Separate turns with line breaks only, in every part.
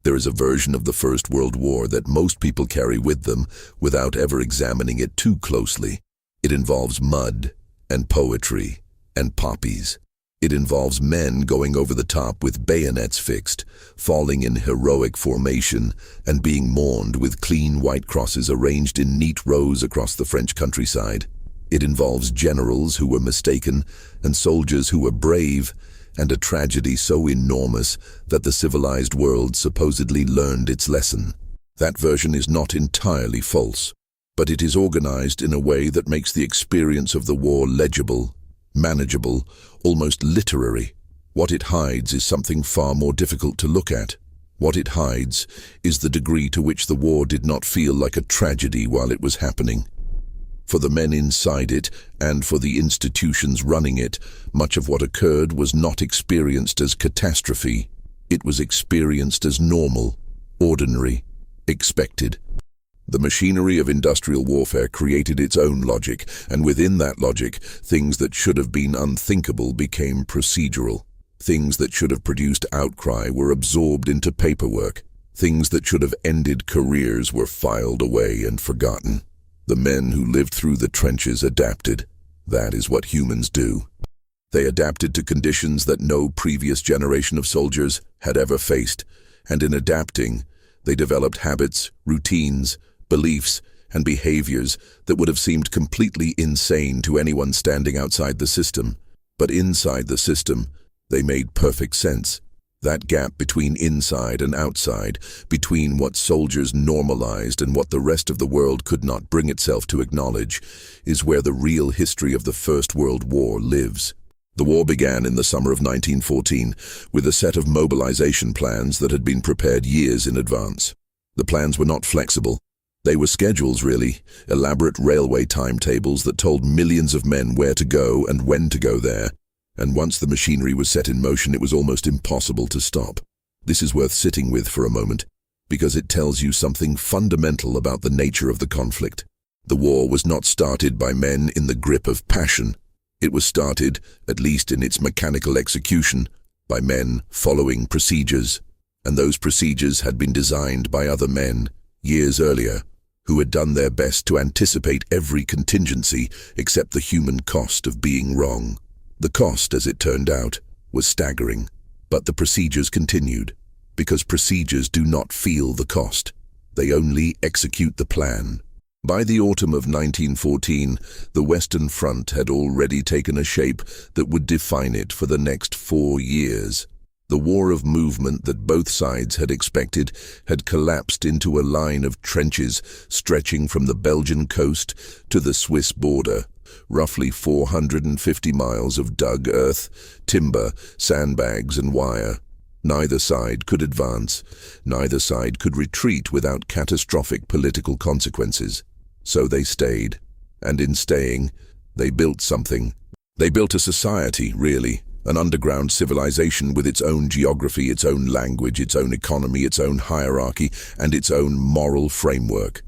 There is a version of the First World War that most people carry with them without ever examining it too closely. It involves mud and poetry and poppies. It involves men going over the top with bayonets fixed, falling in heroic formation, and being mourned with clean white crosses arranged in neat rows across the French countryside. It involves generals who were mistaken and soldiers who were brave, and a tragedy so enormous that the civilized world supposedly learned its lesson. That version is not entirely false, but it is organized in a way that makes the experience of the war legible, manageable, almost literary. What it hides is something far more difficult to look at. What it hides is the degree to which the war did not feel like a tragedy while it was happening. For the men inside it, and for the institutions running it, much of what occurred was not experienced as catastrophe. It was experienced as normal, ordinary, expected. The machinery of industrial warfare created its own logic, and within that logic, things that should have been unthinkable became procedural. Things that should have produced outcry were absorbed into paperwork. Things that should have ended careers were filed away and forgotten. The men who lived through the trenches adapted. That is what humans do. They adapted to conditions that no previous generation of soldiers had ever faced, and in adapting, they developed habits, routines, beliefs, and behaviors that would have seemed completely insane to anyone standing outside the system. But inside the system, they made perfect sense. That gap between inside and outside, between what soldiers normalized and what the rest of the world could not bring itself to acknowledge, is where the real history of the First World War lives. The war began in the summer of 1914 with a set of mobilization plans that had been prepared years in advance. The plans were not flexible. They were schedules, really, elaborate railway timetables that told millions of men where to go and when to go there. And once the machinery was set in motion, it was almost impossible to stop. This is worth sitting with for a moment, because it tells you something fundamental about the nature of the conflict. The war was not started by men in the grip of passion. It was started, at least in its mechanical execution, by men following procedures. And those procedures had been designed by other men, years earlier, who had done their best to anticipate every contingency except the human cost of being wrong. The cost, as it turned out, was staggering, but the procedures continued, because procedures do not feel the cost. They only execute the plan. By the autumn of 1914, the Western Front had already taken a shape that would define it for the next 4 years. The war of movement that both sides had expected had collapsed into a line of trenches stretching from the Belgian coast to the Swiss border. Roughly 450 miles of dug earth, timber, sandbags, and wire. Neither side could advance. Neither side could retreat without catastrophic political consequences. So they stayed. And in staying, they built something. They built a society, really. An underground civilization with its own geography, its own language, its own economy, its own hierarchy, and its own moral framework.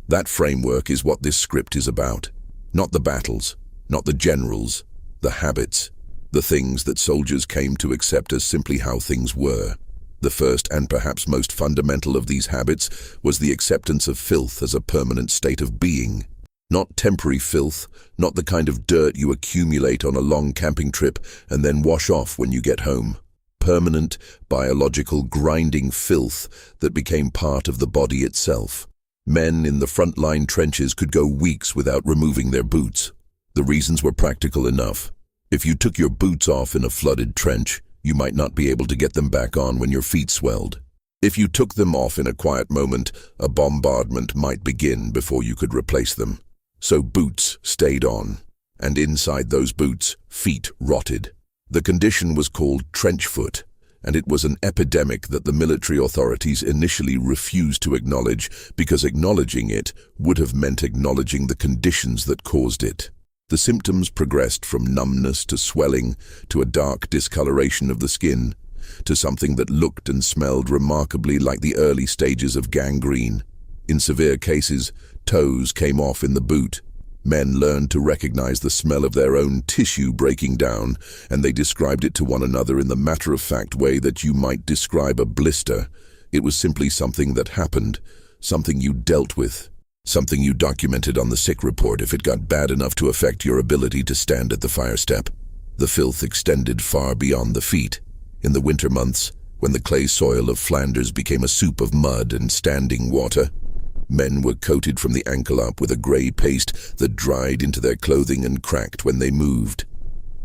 That framework is what this script is about. Not the battles, not the generals, the habits, the things that soldiers came to accept as simply how things were. The first and perhaps most fundamental of these habits was the acceptance of filth as a permanent state of being. Not temporary filth, not the kind of dirt you accumulate on a long camping trip and then wash off when you get home. Permanent, biological, grinding filth that became part of the body itself. Men in the front-line trenches could go weeks without removing their boots. The reasons were practical enough. If you took your boots off in a flooded trench, you might not be able to get them back on when your feet swelled. If you took them off in a quiet moment, a bombardment might begin before you could replace them. So boots stayed on, and inside those boots, feet rotted. The condition was called trench foot, and it was an epidemic that the military authorities initially refused to acknowledge because acknowledging it would have meant acknowledging the conditions that caused it. The symptoms progressed from numbness to swelling to a dark discoloration of the skin to something that looked and smelled remarkably like the early stages of gangrene. In severe cases, toes came off in the boot. Men learned to recognize the smell of their own tissue breaking down, and they described it to one another in the matter-of-fact way that you might describe a blister. It was simply something that happened, something you dealt with, something you documented on the sick report if it got bad enough to affect your ability to stand at the fire step. The filth extended far beyond the feet. In the winter months, when the clay soil of Flanders became a soup of mud and standing water, men were coated from the ankle up with a grey paste that dried into their clothing and cracked when they moved.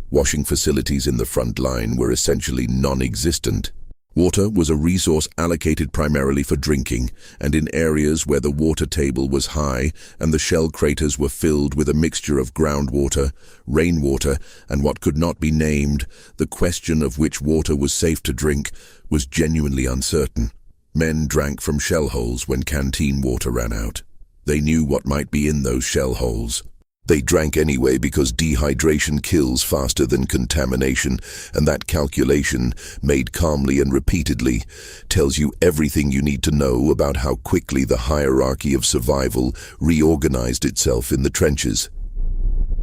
Washing facilities in the front line were essentially non-existent. Water was a resource allocated primarily for drinking, and in areas where the water table was high and the shell craters were filled with a mixture of groundwater, rainwater, and what could not be named, the question of which water was safe to drink was genuinely uncertain. Men drank from shell holes when canteen water ran out. They knew what might be in those shell holes. They drank anyway because dehydration kills faster than contamination, and that calculation, made calmly and repeatedly, tells you everything you need to know about how quickly the hierarchy of survival reorganized itself in the trenches.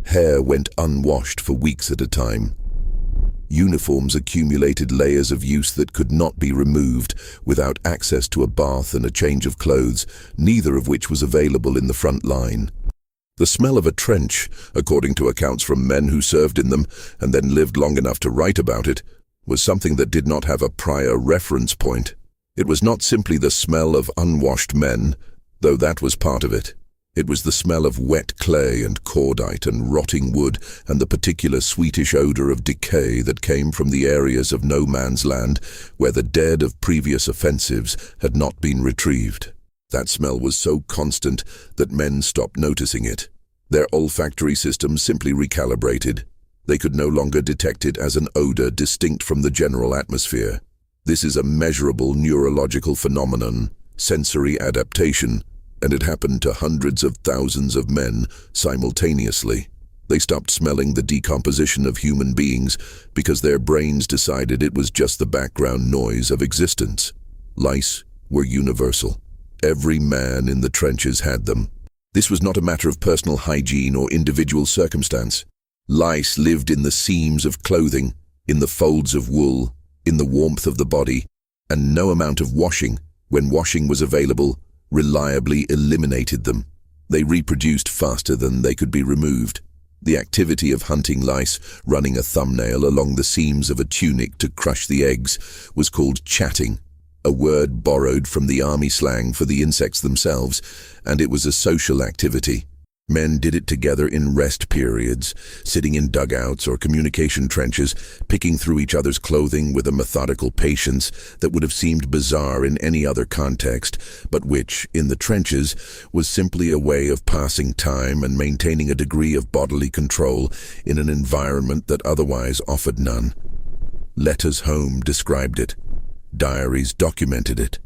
Hair went unwashed for weeks at a time. Uniforms accumulated layers of use that could not be removed without access to a bath and a change of clothes, neither of which was available in the front line. The smell of a trench, according to accounts from men who served in them and then lived long enough to write about it, was something that did not have a prior reference point. It was not simply the smell of unwashed men, though that was part of it. It was the smell of wet clay and cordite and rotting wood and the particular sweetish odor of decay that came from the areas of no man's land where the dead of previous offensives had not been retrieved. That smell was so constant that men stopped noticing it. Their olfactory systems simply recalibrated. They could no longer detect it as an odor distinct from the general atmosphere. This is a measurable neurological phenomenon, sensory adaptation, and it happened to hundreds of thousands of men simultaneously. They stopped smelling the decomposition of human beings because their brains decided it was just the background noise of existence. Lice were universal. Every man in the trenches had them. This was not a matter of personal hygiene or individual circumstance. Lice lived in the seams of clothing, in the folds of wool, in the warmth of the body, and no amount of washing, when washing was available, reliably eliminated them. They reproduced faster than they could be removed. The activity of hunting lice, running a thumbnail along the seams of a tunic to crush the eggs, was called chatting, a word borrowed from the army slang for the insects themselves, and it was a social activity. Men did it together in rest periods, sitting in dugouts or communication trenches, picking through each other's clothing with a methodical patience that would have seemed bizarre in any other context, but which, in the trenches, was simply a way of passing time and maintaining a degree of bodily control in an environment that otherwise offered none. Letters home described it. Diaries documented it.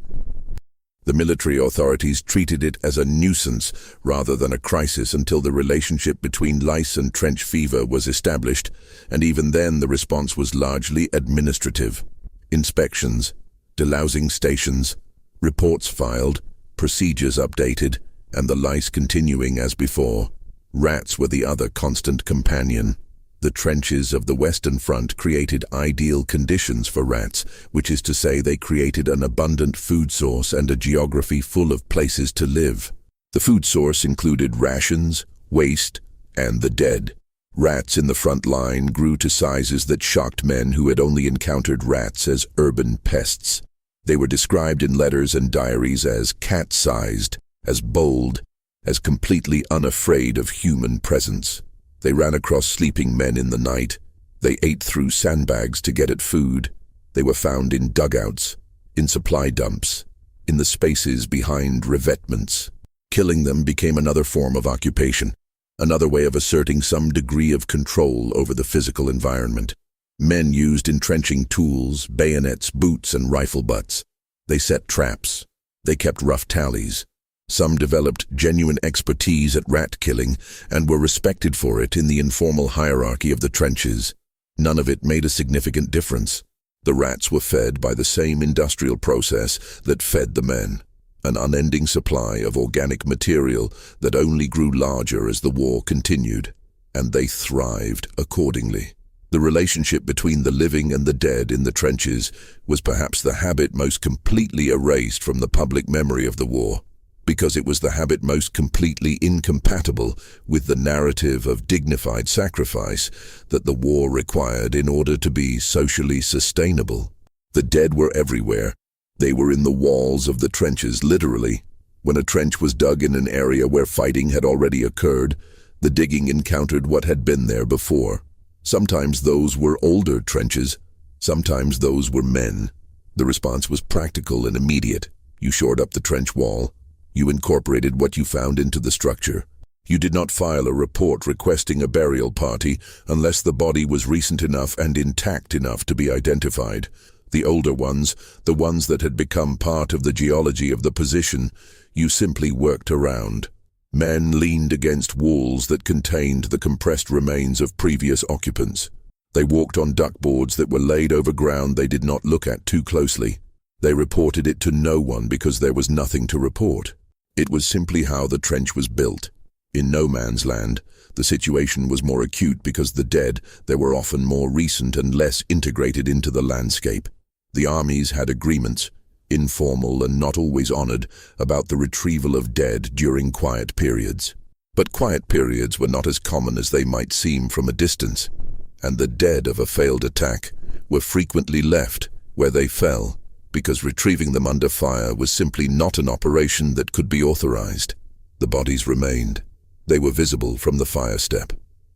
The military authorities treated it as a nuisance rather than a crisis until the relationship between lice and trench fever was established, and even then the response was largely administrative. Inspections, delousing stations, reports filed, procedures updated, and the lice continuing as before. Rats were the other constant companion. The trenches of the Western Front created ideal conditions for rats, which is to say they created an abundant food source and a geography full of places to live. The food source included rations, waste, and the dead. Rats in the front line grew to sizes that shocked men who had only encountered rats as urban pests. They were described in letters and diaries as cat-sized, as bold, as completely unafraid of human presence. They ran across sleeping men in the night. They ate through sandbags to get at food. They were found in dugouts, in supply dumps, in the spaces behind revetments. Killing them became another form of occupation, another way of asserting some degree of control over the physical environment. Men used entrenching tools, bayonets, boots, and rifle butts. They set traps. They kept rough tallies. Some developed genuine expertise at rat killing and were respected for it in the informal hierarchy of the trenches. None of it made a significant difference. The rats were fed by the same industrial process that fed the men, an unending supply of organic material that only grew larger as the war continued, and they thrived accordingly. The relationship between the living and the dead in the trenches was perhaps the habit most completely erased from the public memory of the war, because it was the habit most completely incompatible with the narrative of dignified sacrifice that the war required in order to be socially sustainable. The dead were everywhere. They were in the walls of the trenches, literally. When a trench was dug in an area where fighting had already occurred, the digging encountered what had been there before. Sometimes those were older trenches. Sometimes those were men. The response was practical and immediate. You shored up the trench wall. You incorporated what you found into the structure. You did not file a report requesting a burial party unless the body was recent enough and intact enough to be identified. The older ones, the ones that had become part of the geology of the position, you simply worked around. Men leaned against walls that contained the compressed remains of previous occupants. They walked on duckboards that were laid over ground they did not look at too closely. They reported it to no one because there was nothing to report. It was simply how the trench was built. In no man's land, the situation was more acute because the dead, they were often more recent and less integrated into the landscape. The armies had agreements, informal and not always honored, about the retrieval of dead during quiet periods. But quiet periods were not as common as they might seem from a distance, and the dead of a failed attack were frequently left where they fell, because retrieving them under fire was simply not an operation that could be authorized. The bodies remained. They were visible from the fire step.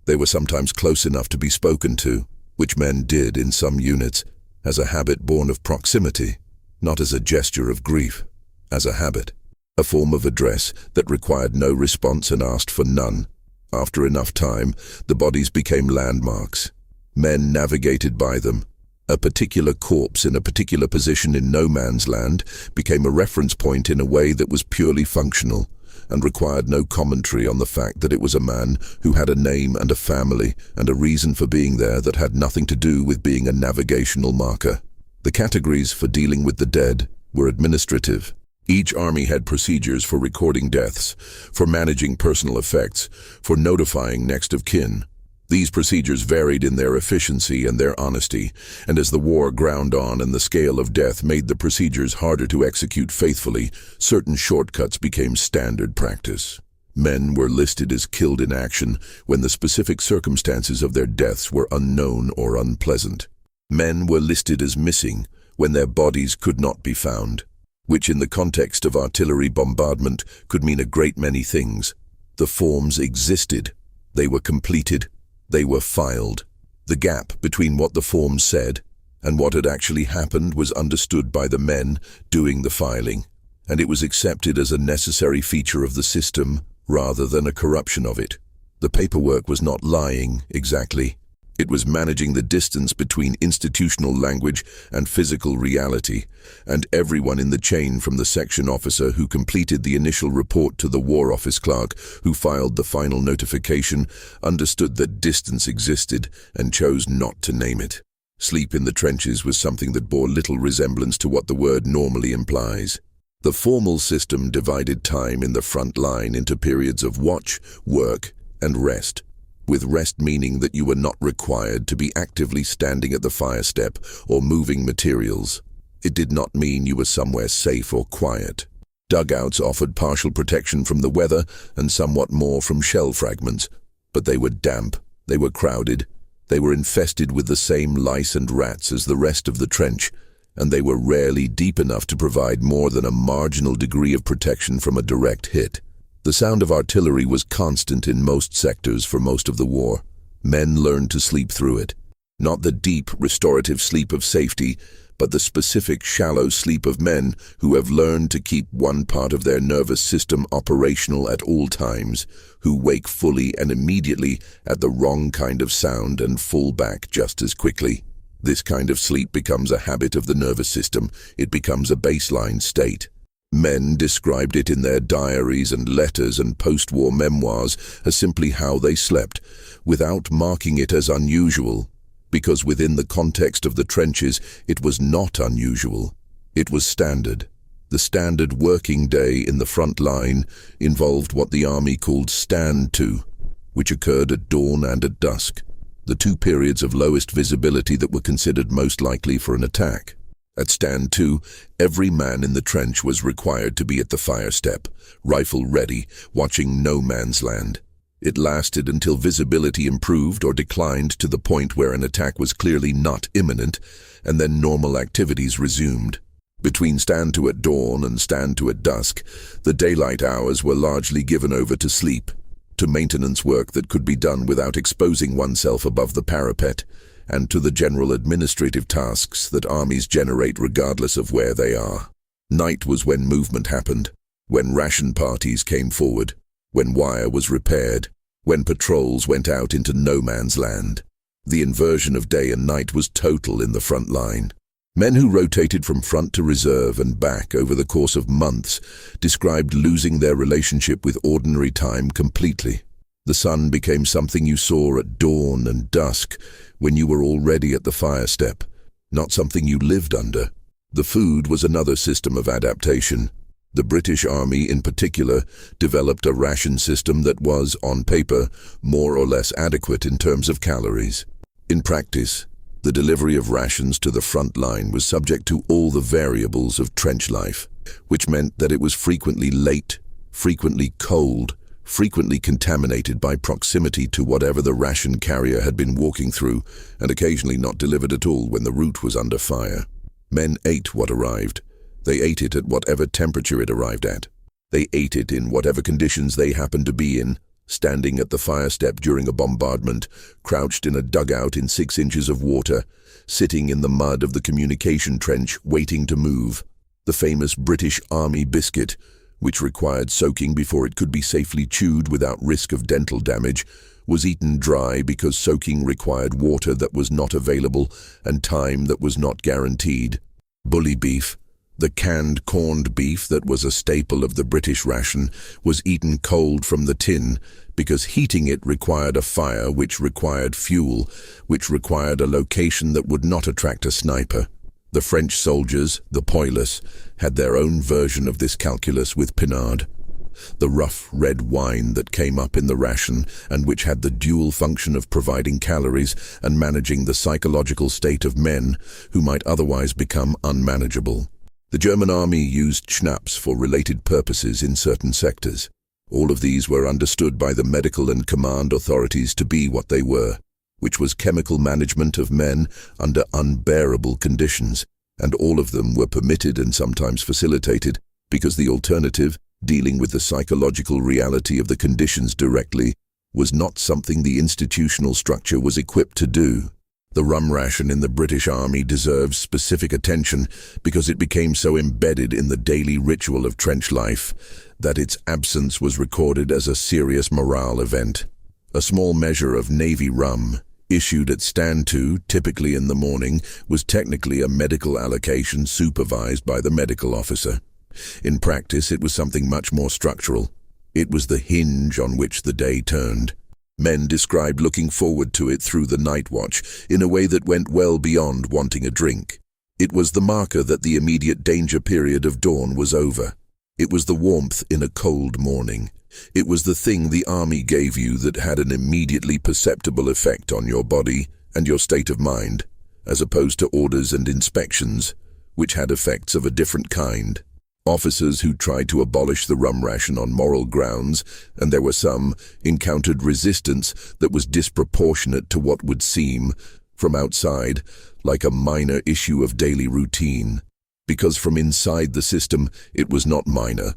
They were sometimes close enough to be spoken to, which men did in some units, as a habit born of proximity, not as a gesture of grief, as a habit, a form of address that required no response and asked for none. After enough time, the bodies became landmarks. Men navigated by them. A particular corpse in a particular position in no man's land became a reference point in a way that was purely functional and required no commentary on the fact that it was a man who had a name and a family and a reason for being there that had nothing to do with being a navigational marker. The categories for dealing with the dead were administrative. Each army had procedures for recording deaths, for managing personal effects, for notifying next of kin. These procedures varied in their efficiency and their honesty, and as the war ground on and the scale of death made the procedures harder to execute faithfully, certain shortcuts became standard practice. Men were listed as killed in action when the specific circumstances of their deaths were unknown or unpleasant. Men were listed as missing when their bodies could not be found, which in the context of artillery bombardment could mean a great many things. The forms existed. They were completed. They were filed. The gap between what the forms said and what had actually happened was understood by the men doing the filing, and it was accepted as a necessary feature of the system rather than a corruption of it. The paperwork was not lying, exactly. It was managing the distance between institutional language and physical reality, and everyone in the chain from the section officer who completed the initial report to the War Office clerk who filed the final notification understood that distance existed and chose not to name it. Sleep in the trenches was something that bore little resemblance to what the word normally implies. The formal system divided time in the front line into periods of watch, work, and rest, with rest meaning that you were not required to be actively standing at the fire step or moving materials. It did not mean you were somewhere safe or quiet. Dugouts offered partial protection from the weather and somewhat more from shell fragments, but they were damp, they were crowded, they were infested with the same lice and rats as the rest of the trench, and they were rarely deep enough to provide more than a marginal degree of protection from a direct hit. The sound of artillery was constant in most sectors for most of the war. Men learned to sleep through it. Not the deep, restorative sleep of safety, but the specific, shallow sleep of men who have learned to keep one part of their nervous system operational at all times, who wake fully and immediately at the wrong kind of sound and fall back just as quickly. This kind of sleep becomes a habit of the nervous system. It becomes a baseline state. Men described it in their diaries and letters and post-war memoirs as simply how they slept, without marking it as unusual, because within the context of the trenches it was not unusual. It was standard. The standard working day in the front line involved what the army called stand to, which occurred at dawn and at dusk. the two periods of lowest visibility that were considered most likely for an attack. At stand 2, every man in the trench was required to be at the fire step, rifle ready, watching no man's land. It lasted until visibility improved or declined to the point where an attack was clearly not imminent, and then normal activities resumed. Between stand 2 at dawn and stand 2 at dusk, the daylight hours were largely given over to sleep, to maintenance work that could be done without exposing oneself above the parapet, and to the general administrative tasks that armies generate regardless of where they are. Night was when movement happened, when ration parties came forward, when wire was repaired, when patrols went out into no man's land. The inversion of day and night was total in the front line. Men who rotated from front to reserve and back over the course of months described losing their relationship with ordinary time completely. The sun became something you saw at dawn and dusk when you were already at the fire step, not something you lived under. The food was another system of adaptation. The British Army in particular developed a ration system that was, on paper, more or less adequate in terms of calories. In practice, the delivery of rations to the front line was subject to all the variables of trench life, which meant that it was frequently late, frequently cold, frequently contaminated by proximity to whatever the ration carrier had been walking through, and occasionally not delivered at all when the route was under fire. Men ate what arrived. They ate it at whatever temperature it arrived at. They ate it in whatever conditions they happened to be in, standing at the fire step during a bombardment, crouched in a dugout in 6 inches of water, sitting in the mud of the communication trench waiting to move. The famous British Army biscuit, which required soaking before it could be safely chewed without risk of dental damage, was eaten dry because soaking required water that was not available and time that was not guaranteed. Bully beef, the canned corned beef that was a staple of the British ration, was eaten cold from the tin because heating it required a fire which required fuel, which required a location that would not attract a sniper. The French soldiers, the poilus, had their own version of this calculus with pinard, the rough red wine that came up in the ration and which had the dual function of providing calories and managing the psychological state of men who might otherwise become unmanageable. The German army used schnapps for related purposes in certain sectors. All of these were understood by the medical and command authorities to be what they were, which was chemical management of men under unbearable conditions, and all of them were permitted and sometimes facilitated because the alternative, dealing with the psychological reality of the conditions directly, was not something the institutional structure was equipped to do. The rum ration in the British Army deserves specific attention because it became so embedded in the daily ritual of trench life that its absence was recorded as a serious morale event. A small measure of Navy rum, issued at stand 2, typically in the morning, was technically a medical allocation supervised by the medical officer. In practice, it was something much more structural. It was the hinge on which the day turned. Men described looking forward to it through the night watch in a way that went well beyond wanting a drink. It was the marker that the immediate danger period of dawn was over. It was the warmth in a cold morning. It was the thing the army gave you that had an immediately perceptible effect on your body and your state of mind, as opposed to orders and inspections, which had effects of a different kind. Officers who tried to abolish the rum ration on moral grounds, and there were some, encountered resistance that was disproportionate to what would seem, from outside, like a minor issue of daily routine. Because from inside the system, it was not minor.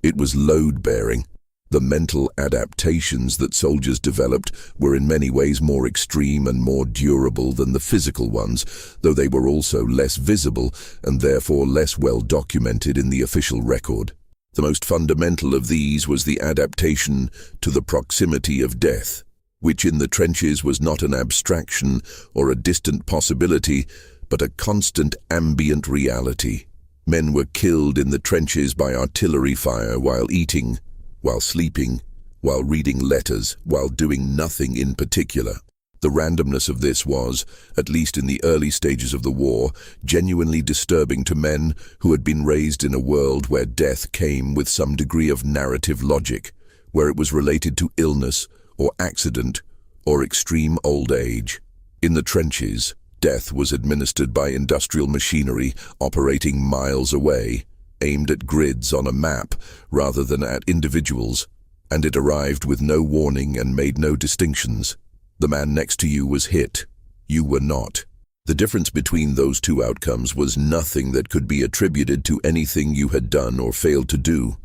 It was load-bearing. The mental adaptations that soldiers developed were in many ways more extreme and more durable than the physical ones, though they were also less visible and therefore less well documented in the official record. The most fundamental of these was the adaptation to the proximity of death, which in the trenches was not an abstraction or a distant possibility, but a constant ambient reality. Men were killed in the trenches by artillery fire while eating, while sleeping, while reading letters, while doing nothing in particular. The randomness of this was, at least in the early stages of the war, genuinely disturbing to men who had been raised in a world where death came with some degree of narrative logic, where it was related to illness or accident or extreme old age. In the trenches, death was administered by industrial machinery operating miles away, aimed at grids on a map rather than at individuals, and it arrived with no warning and made no distinctions. The man next to you was hit. You were not. The difference between those two outcomes was nothing that could be attributed to anything you had done or failed to do.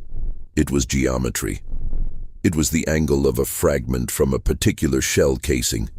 It was geometry. It was the angle of a fragment from a particular shell casing.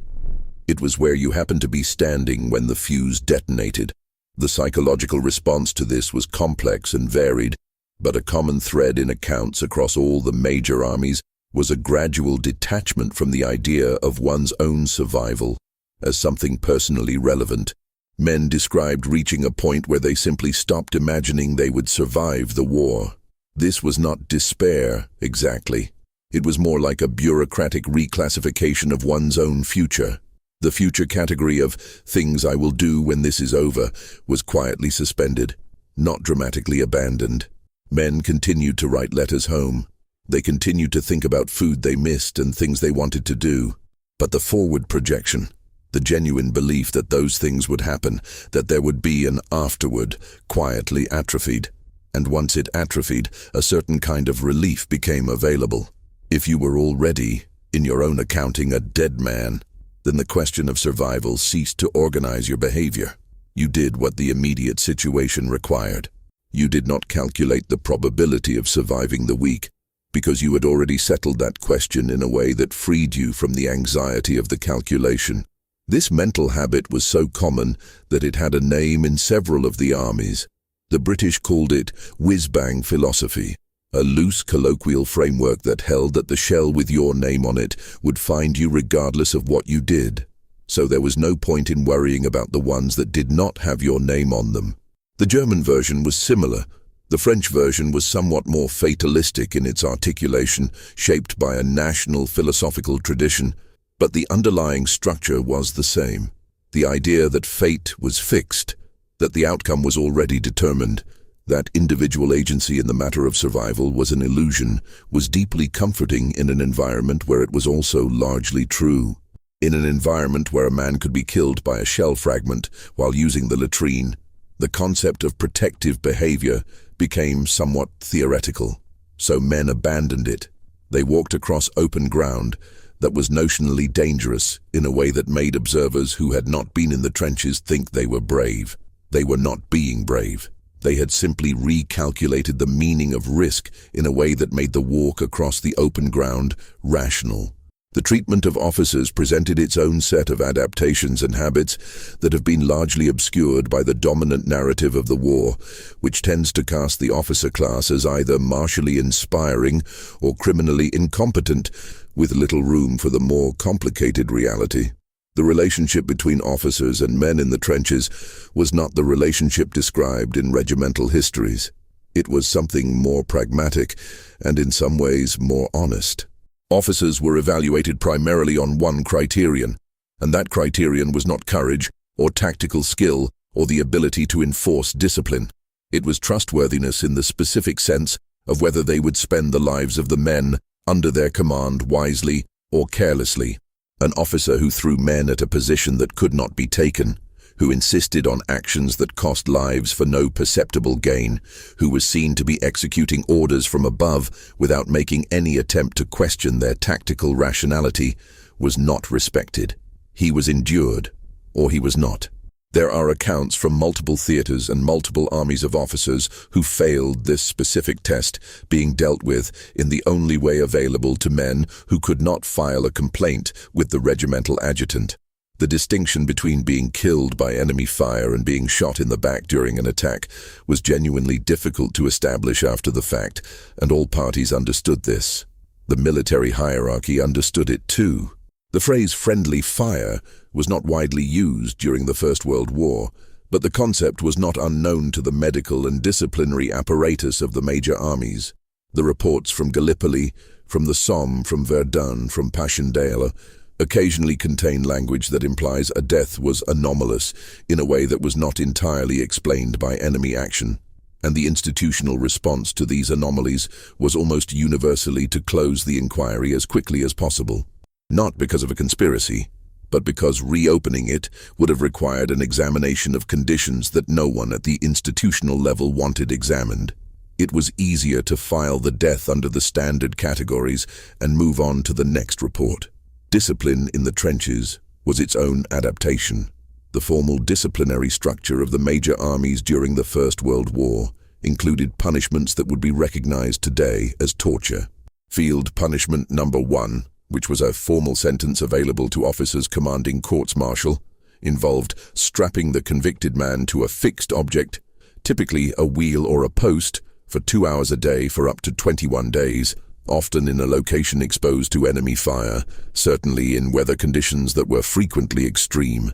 It was where you happened to be standing when the fuse detonated. The psychological response to this was complex and varied, but a common thread in accounts across all the major armies was a gradual detachment from the idea of one's own survival as something personally relevant. Men described reaching a point where they simply stopped imagining they would survive the war. This was not despair, exactly. It was more like a bureaucratic reclassification of one's own future. The future category of things I will do when this is over was quietly suspended, not dramatically abandoned. Men continued to write letters home. They continued to think about food they missed and things they wanted to do. But the forward projection, the genuine belief that those things would happen, that there would be an afterward, quietly atrophied. And once it atrophied, a certain kind of relief became available. If you were already, in your own accounting, a dead man, then the question of survival ceased to organize your behavior. You did what the immediate situation required. You did not calculate the probability of surviving the week, because you had already settled that question in a way that freed you from the anxiety of the calculation. This mental habit was so common that it had a name in several of the armies. The British called it whiz-bang philosophy, a loose colloquial framework that held that the shell with your name on it would find you regardless of what you did. So there was no point in worrying about the ones that did not have your name on them. The German version was similar. The French version was somewhat more fatalistic in its articulation, shaped by a national philosophical tradition, but the underlying structure was the same. The idea that fate was fixed, that the outcome was already determined, that individual agency in the matter of survival was an illusion, was deeply comforting in an environment where it was also largely true. In an environment where a man could be killed by a shell fragment while using the latrine, the concept of protective behavior became somewhat theoretical. So men abandoned it. They walked across open ground that was notionally dangerous in a way that made observers who had not been in the trenches think they were brave. They were not being brave. They had simply recalculated the meaning of risk in a way that made the walk across the open ground rational. The treatment of officers presented its own set of adaptations and habits that have been largely obscured by the dominant narrative of the war, which tends to cast the officer class as either martially inspiring or criminally incompetent, with little room for the more complicated reality. The relationship between officers and men in the trenches was not the relationship described in regimental histories. It was something more pragmatic and in some ways more honest. Officers were evaluated primarily on one criterion, and that criterion was not courage or tactical skill or the ability to enforce discipline. It was trustworthiness in the specific sense of whether they would spend the lives of the men under their command wisely or carelessly. An officer who threw men at a position that could not be taken, who insisted on actions that cost lives for no perceptible gain, who was seen to be executing orders from above without making any attempt to question their tactical rationality, was not respected. He was endured, or he was not. There are accounts from multiple theaters and multiple armies of officers who failed this specific test, being dealt with in the only way available to men who could not file a complaint with the regimental adjutant. The distinction between being killed by enemy fire and being shot in the back during an attack was genuinely difficult to establish after the fact, and all parties understood this. The military hierarchy understood it too. The phrase friendly fire was not widely used during the First World War, but the concept was not unknown to the medical and disciplinary apparatus of the major armies. The reports from Gallipoli, from the Somme, from Verdun, from Passchendaele, occasionally contain language that implies a death was anomalous in a way that was not entirely explained by enemy action, and the institutional response to these anomalies was almost universally to close the inquiry as quickly as possible. Not because of a conspiracy, but because reopening it would have required an examination of conditions that no one at the institutional level wanted examined. It was easier to file the death under the standard categories and move on to the next report. Discipline in the trenches was its own adaptation. The formal disciplinary structure of the major armies during the First World War included punishments that would be recognized today as torture. Field punishment number 1, which was a formal sentence available to officers commanding courts-martial, involved strapping the convicted man to a fixed object, typically a wheel or a post, for 2 hours a day for up to 21 days, often in a location exposed to enemy fire, certainly in weather conditions that were frequently extreme.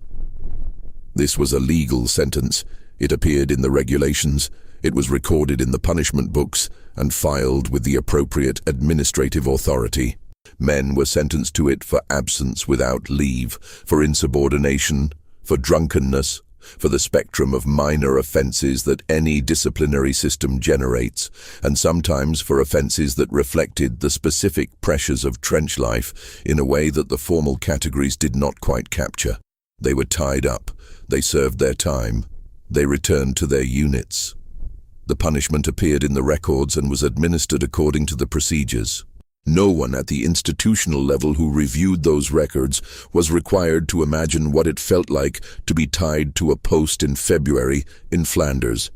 This was a legal sentence. It appeared in the regulations, it was recorded in the punishment books, and filed with the appropriate administrative authority. Men were sentenced to it for absence without leave, for insubordination, for drunkenness, for the spectrum of minor offenses that any disciplinary system generates, and sometimes for offenses that reflected the specific pressures of trench life in a way that the formal categories did not quite capture. They were tied up, they served their time, they returned to their units. The punishment appeared in the records and was administered according to the procedures. No one at the institutional level who reviewed those records was required to imagine what it felt like to be tied to a post in February in Flanders.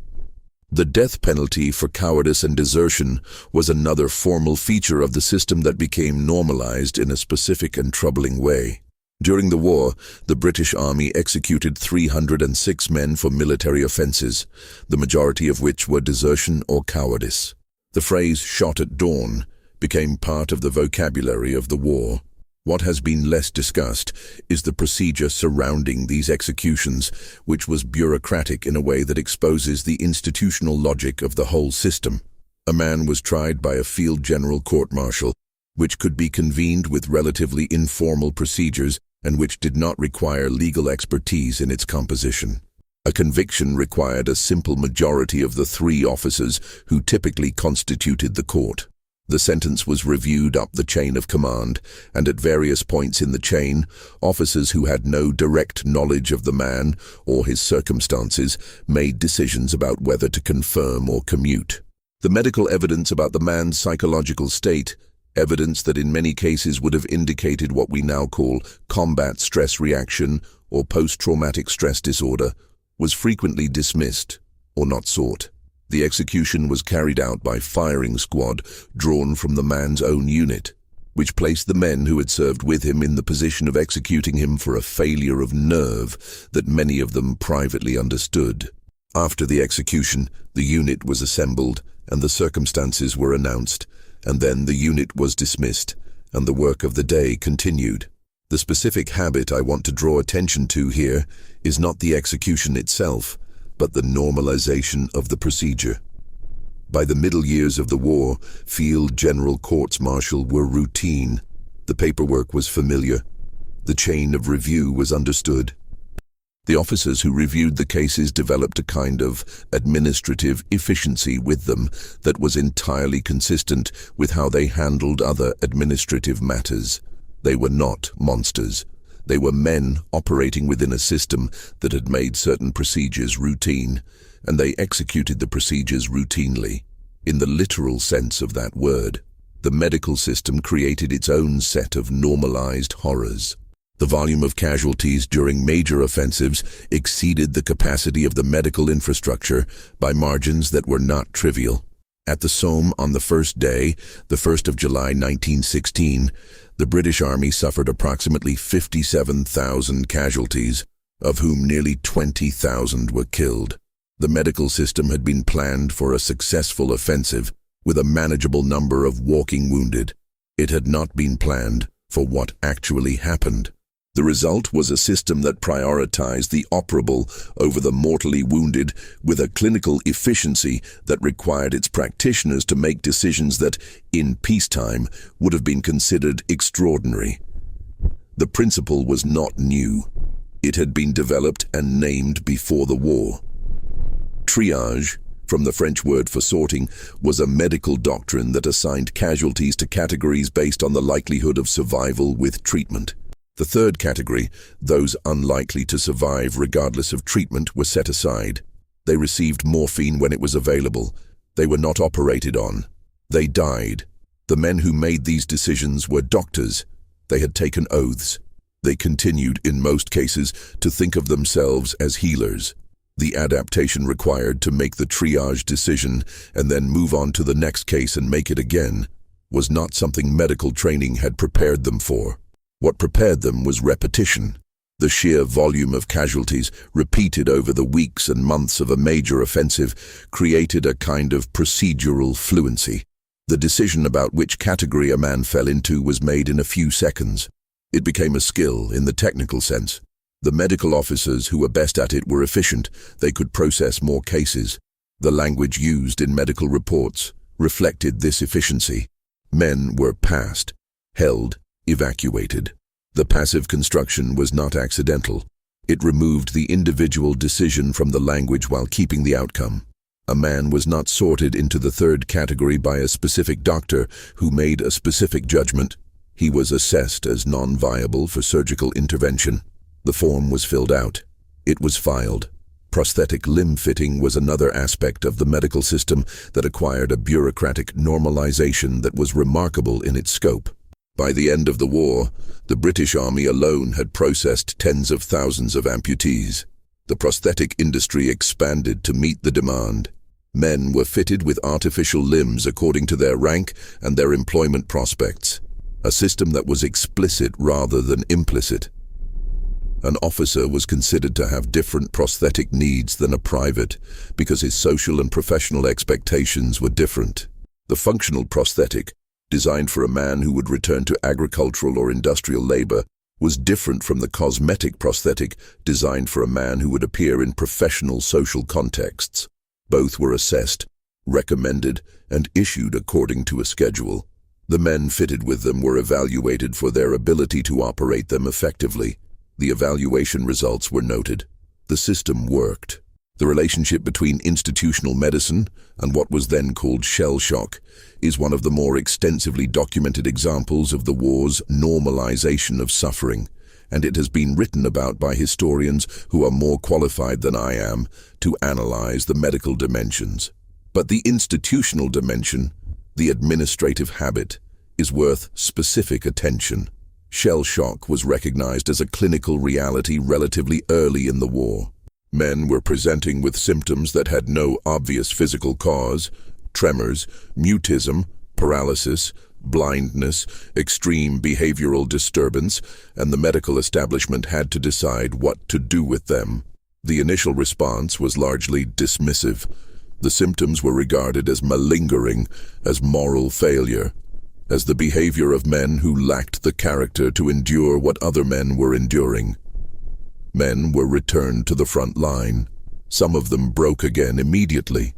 The death penalty for cowardice and desertion was another formal feature of the system that became normalized in a specific and troubling way. During the war, the British Army executed 306 men for military offenses, the majority of which were desertion or cowardice. The phrase "shot at dawn" became part of the vocabulary of the war. What has been less discussed is the procedure surrounding these executions, which was bureaucratic in a way that exposes the institutional logic of the whole system. A man was tried by a field general court-martial, which could be convened with relatively informal procedures and which did not require legal expertise in its composition. A conviction required a simple majority of the 3 officers who typically constituted the court. The sentence was reviewed up the chain of command, and at various points in the chain, officers who had no direct knowledge of the man or his circumstances made decisions about whether to confirm or commute. The medical evidence about the man's psychological state, evidence that in many cases would have indicated what we now call combat stress reaction or post-traumatic stress disorder, was frequently dismissed or not sought. The execution was carried out by firing squad drawn from the man's own unit, which placed the men who had served with him in the position of executing him for a failure of nerve that many of them privately understood. After the execution, the unit was assembled and the circumstances were announced, and then the unit was dismissed and the work of the day continued. The specific habit I want to draw attention to here is not the execution itself, but the normalization of the procedure. By the middle years of the war, field general courts-martial were routine. The paperwork was familiar. The chain of review was understood. The officers who reviewed the cases developed a kind of administrative efficiency with them that was entirely consistent with how they handled other administrative matters. They were not monsters. They were men operating within a system that had made certain procedures routine, and they executed the procedures routinely. In the literal sense of that word, the medical system created its own set of normalized horrors. The volume of casualties during major offensives exceeded the capacity of the medical infrastructure by margins that were not trivial. At the Somme on the first day, the 1st of July 1916, the British Army suffered approximately 57,000 casualties, of whom nearly 20,000 were killed. The medical system had been planned for a successful offensive, with a manageable number of walking wounded. It had not been planned for what actually happened. The result was a system that prioritized the operable over the mortally wounded, with a clinical efficiency that required its practitioners to make decisions that, in peacetime, would have been considered extraordinary. The principle was not new. It had been developed and named before the war. Triage, from the French word for sorting, was a medical doctrine that assigned casualties to categories based on the likelihood of survival with treatment. The third category, those unlikely to survive regardless of treatment, were set aside. They received morphine when it was available. They were not operated on. They died. The men who made these decisions were doctors. They had taken oaths. They continued, in most cases, to think of themselves as healers. The adaptation required to make the triage decision and then move on to the next case and make it again was not something medical training had prepared them for. What prepared them was repetition. The sheer volume of casualties, repeated over the weeks and months of a major offensive, created a kind of procedural fluency. The decision about which category a man fell into was made in a few seconds. It became a skill in the technical sense. The medical officers who were best at it were efficient. They could process more cases. The language used in medical reports reflected this efficiency. Men were passed, held, evacuated. The passive construction was not accidental. It removed the individual decision from the language while keeping the outcome. A man was not sorted into the third category by a specific doctor who made a specific judgment. He was assessed as non-viable for surgical intervention. The form was filled out. It was filed. Prosthetic limb fitting was another aspect of the medical system that acquired a bureaucratic normalization that was remarkable in its scope. By the end of the war, the British Army alone had processed tens of thousands of amputees. The prosthetic industry expanded to meet the demand. Men were fitted with artificial limbs according to their rank and their employment prospects, a system that was explicit rather than implicit. An officer was considered to have different prosthetic needs than a private because his social and professional expectations were different. The functional prosthetic, designed for a man who would return to agricultural or industrial labor, was different from the cosmetic prosthetic designed for a man who would appear in professional social contexts. Both were assessed, recommended, and issued according to a schedule. The men fitted with them were evaluated for their ability to operate them effectively. The evaluation results were noted. The system worked. The relationship between institutional medicine and what was then called shell shock is one of the more extensively documented examples of the war's normalization of suffering, and it has been written about by historians who are more qualified than I am to analyze the medical dimensions. But the institutional dimension, the administrative habit, is worth specific attention. Shell shock was recognized as a clinical reality relatively early in the war. Men were presenting with symptoms that had no obvious physical cause: tremors, mutism, paralysis, blindness, extreme behavioral disturbance, and the medical establishment had to decide what to do with them. The initial response was largely dismissive. The symptoms were regarded as malingering, as moral failure, as the behavior of men who lacked the character to endure what other men were enduring. Men were returned to the front line. Some of them broke again immediately.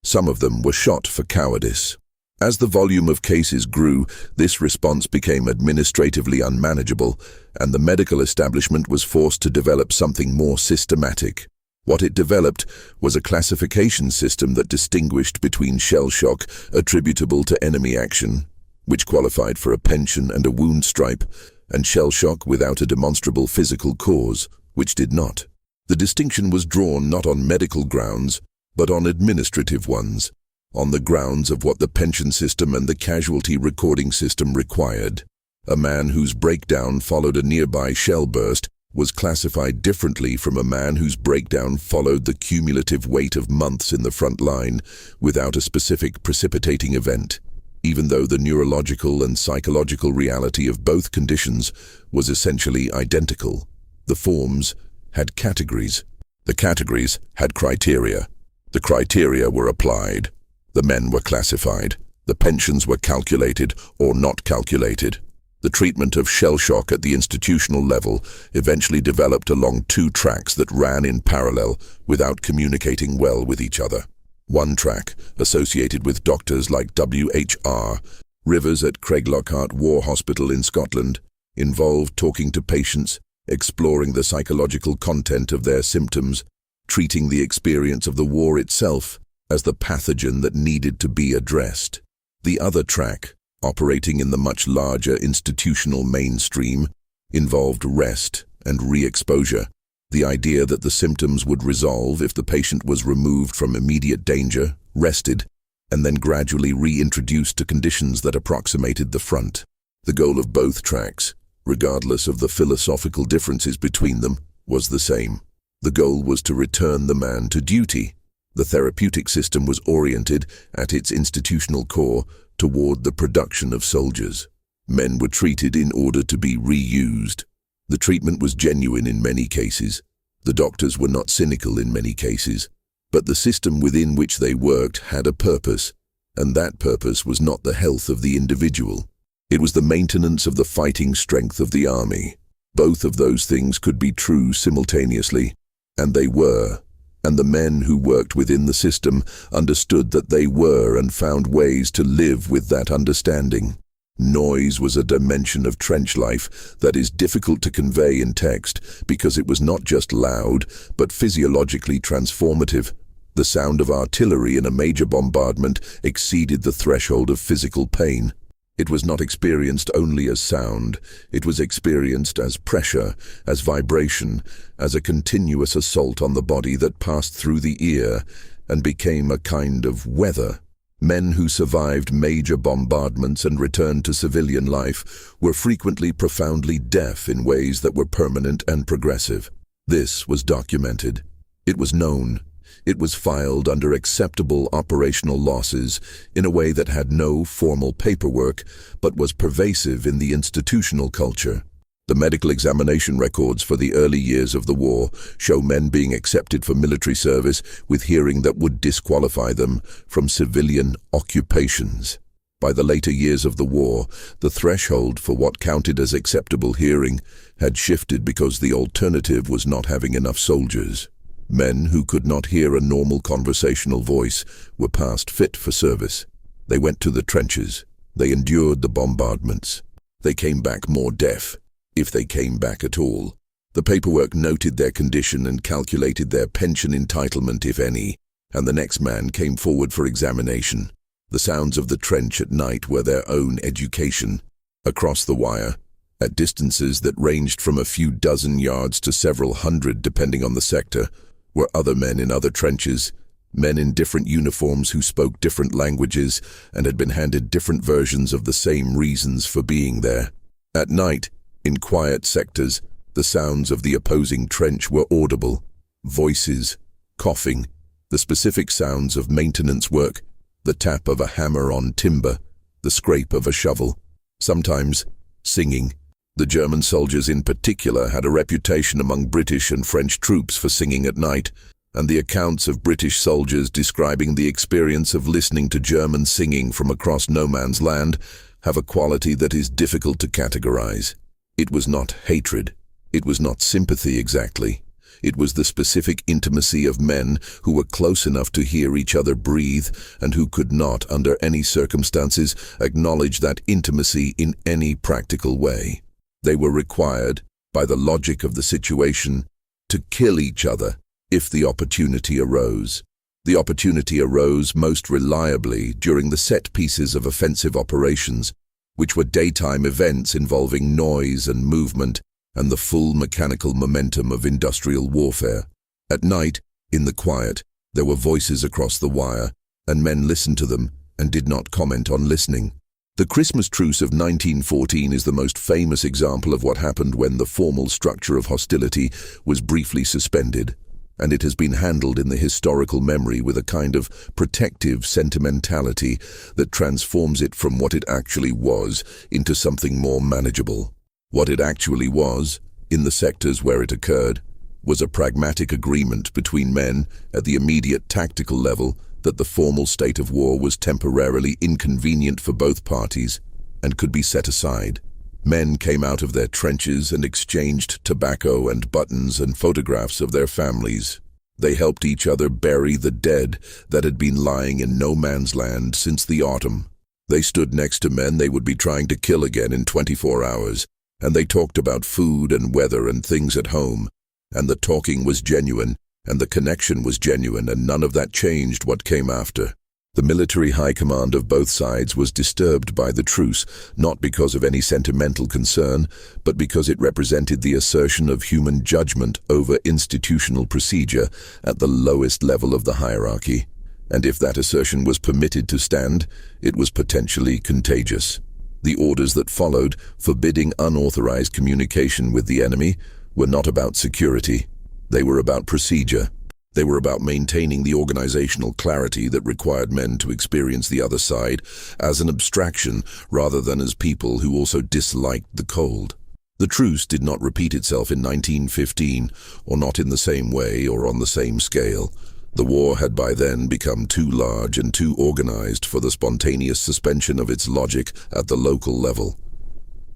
Some of them were shot for cowardice. As the volume of cases grew, this response became administratively unmanageable, and the medical establishment was forced to develop something more systematic. What it developed was a classification system that distinguished between shell shock attributable to enemy action, which qualified for a pension and a wound stripe, and shell shock without a demonstrable physical cause, which did not. The distinction was drawn not on medical grounds, but on administrative ones, on the grounds of what the pension system and the casualty recording system required. A man whose breakdown followed a nearby shell burst was classified differently from a man whose breakdown followed the cumulative weight of months in the front line without a specific precipitating event, even though the neurological and psychological reality of both conditions was essentially identical. The forms had categories. The categories had criteria. The criteria were applied. The men were classified. The pensions were calculated or not calculated. The treatment of shell shock at the institutional level eventually developed along two tracks that ran in parallel without communicating well with each other. One track, associated with doctors like W.H.R. Rivers at Craiglockhart War Hospital in Scotland, involved talking to patients, exploring the psychological content of their symptoms, treating the experience of the war itself, as the pathogen that needed to be addressed. The other track, operating in the much larger institutional mainstream, involved rest and re-exposure. The idea that the symptoms would resolve if the patient was removed from immediate danger, rested, and then gradually reintroduced to conditions that approximated the front. The goal of both tracks, regardless of the philosophical differences between them, was the same. The goal was to return the man to duty. The therapeutic system was oriented, at its institutional core, toward the production of soldiers. Men were treated in order to be reused. The treatment was genuine in many cases. The doctors were not cynical in many cases. But the system within which they worked had a purpose, and that purpose was not the health of the individual. It was the maintenance of the fighting strength of the army. Both of those things could be true simultaneously, and they were. And the men who worked within the system understood that they were and found ways to live with that understanding. Noise was a dimension of trench life that is difficult to convey in text because it was not just loud, but physiologically transformative. The sound of artillery in a major bombardment exceeded the threshold of physical pain. It was not experienced only as sound, it was experienced as pressure, as vibration, as a continuous assault on the body that passed through the ear and became a kind of weather. Men who survived major bombardments and returned to civilian life were frequently profoundly deaf in ways that were permanent and progressive. This was documented. It was known. It was filed under acceptable operational losses in a way that had no formal paperwork, but was pervasive in the institutional culture. The medical examination records for the early years of the war show men being accepted for military service with hearing that would disqualify them from civilian occupations. By the later years of the war, the threshold for what counted as acceptable hearing had shifted because the alternative was not having enough soldiers. Men who could not hear a normal conversational voice were past fit for service. They went to the trenches. They endured the bombardments. They came back more deaf, if they came back at all. The paperwork noted their condition and calculated their pension entitlement, if any, and the next man came forward for examination. The sounds of the trench at night were their own education. Across the wire, at distances that ranged from a few dozen yards to several hundred depending on the sector, were other men in other trenches, men in different uniforms who spoke different languages and had been handed different versions of the same reasons for being there. At night, in quiet sectors, the sounds of the opposing trench were audible. Voices, coughing, the specific sounds of maintenance work, the tap of a hammer on timber, the scrape of a shovel, sometimes singing. The German soldiers in particular had a reputation among British and French troops for singing at night, and the accounts of British soldiers describing the experience of listening to German singing from across no man's land have a quality that is difficult to categorize. It was not hatred. It was not sympathy exactly. It was the specific intimacy of men who were close enough to hear each other breathe and who could not, under any circumstances, acknowledge that intimacy in any practical way. They were required, by the logic of the situation, to kill each other if the opportunity arose. The opportunity arose most reliably during the set pieces of offensive operations, which were daytime events involving noise and movement and the full mechanical momentum of industrial warfare. At night, in the quiet, there were voices across the wire, and men listened to them and did not comment on listening. The Christmas truce of 1914 is the most famous example of what happened when the formal structure of hostility was briefly suspended, and it has been handled in the historical memory with a kind of protective sentimentality that transforms it from what it actually was into something more manageable. What it actually was, in the sectors where it occurred, was a pragmatic agreement between men at the immediate tactical level that the formal state of war was temporarily inconvenient for both parties and could be set aside. Men came out of their trenches and exchanged tobacco and buttons and photographs of their families. They helped each other bury the dead that had been lying in no man's land since the autumn. They stood next to men they would be trying to kill again in 24 hours, and they talked about food and weather and things at home, and the talking was genuine And the connection was genuine, and none of that changed what came after. The military high command of both sides was disturbed by the truce, not because of any sentimental concern, but because it represented the assertion of human judgment over institutional procedure at the lowest level of the hierarchy. And if that assertion was permitted to stand, it was potentially contagious. The orders that followed, forbidding unauthorized communication with the enemy, were not about security. They were about procedure. They were about maintaining the organizational clarity that required men to experience the other side as an abstraction rather than as people who also disliked the cold. The truce did not repeat itself in 1915, or not in the same way or on the same scale. The war had by then become too large and too organized for the spontaneous suspension of its logic at the local level.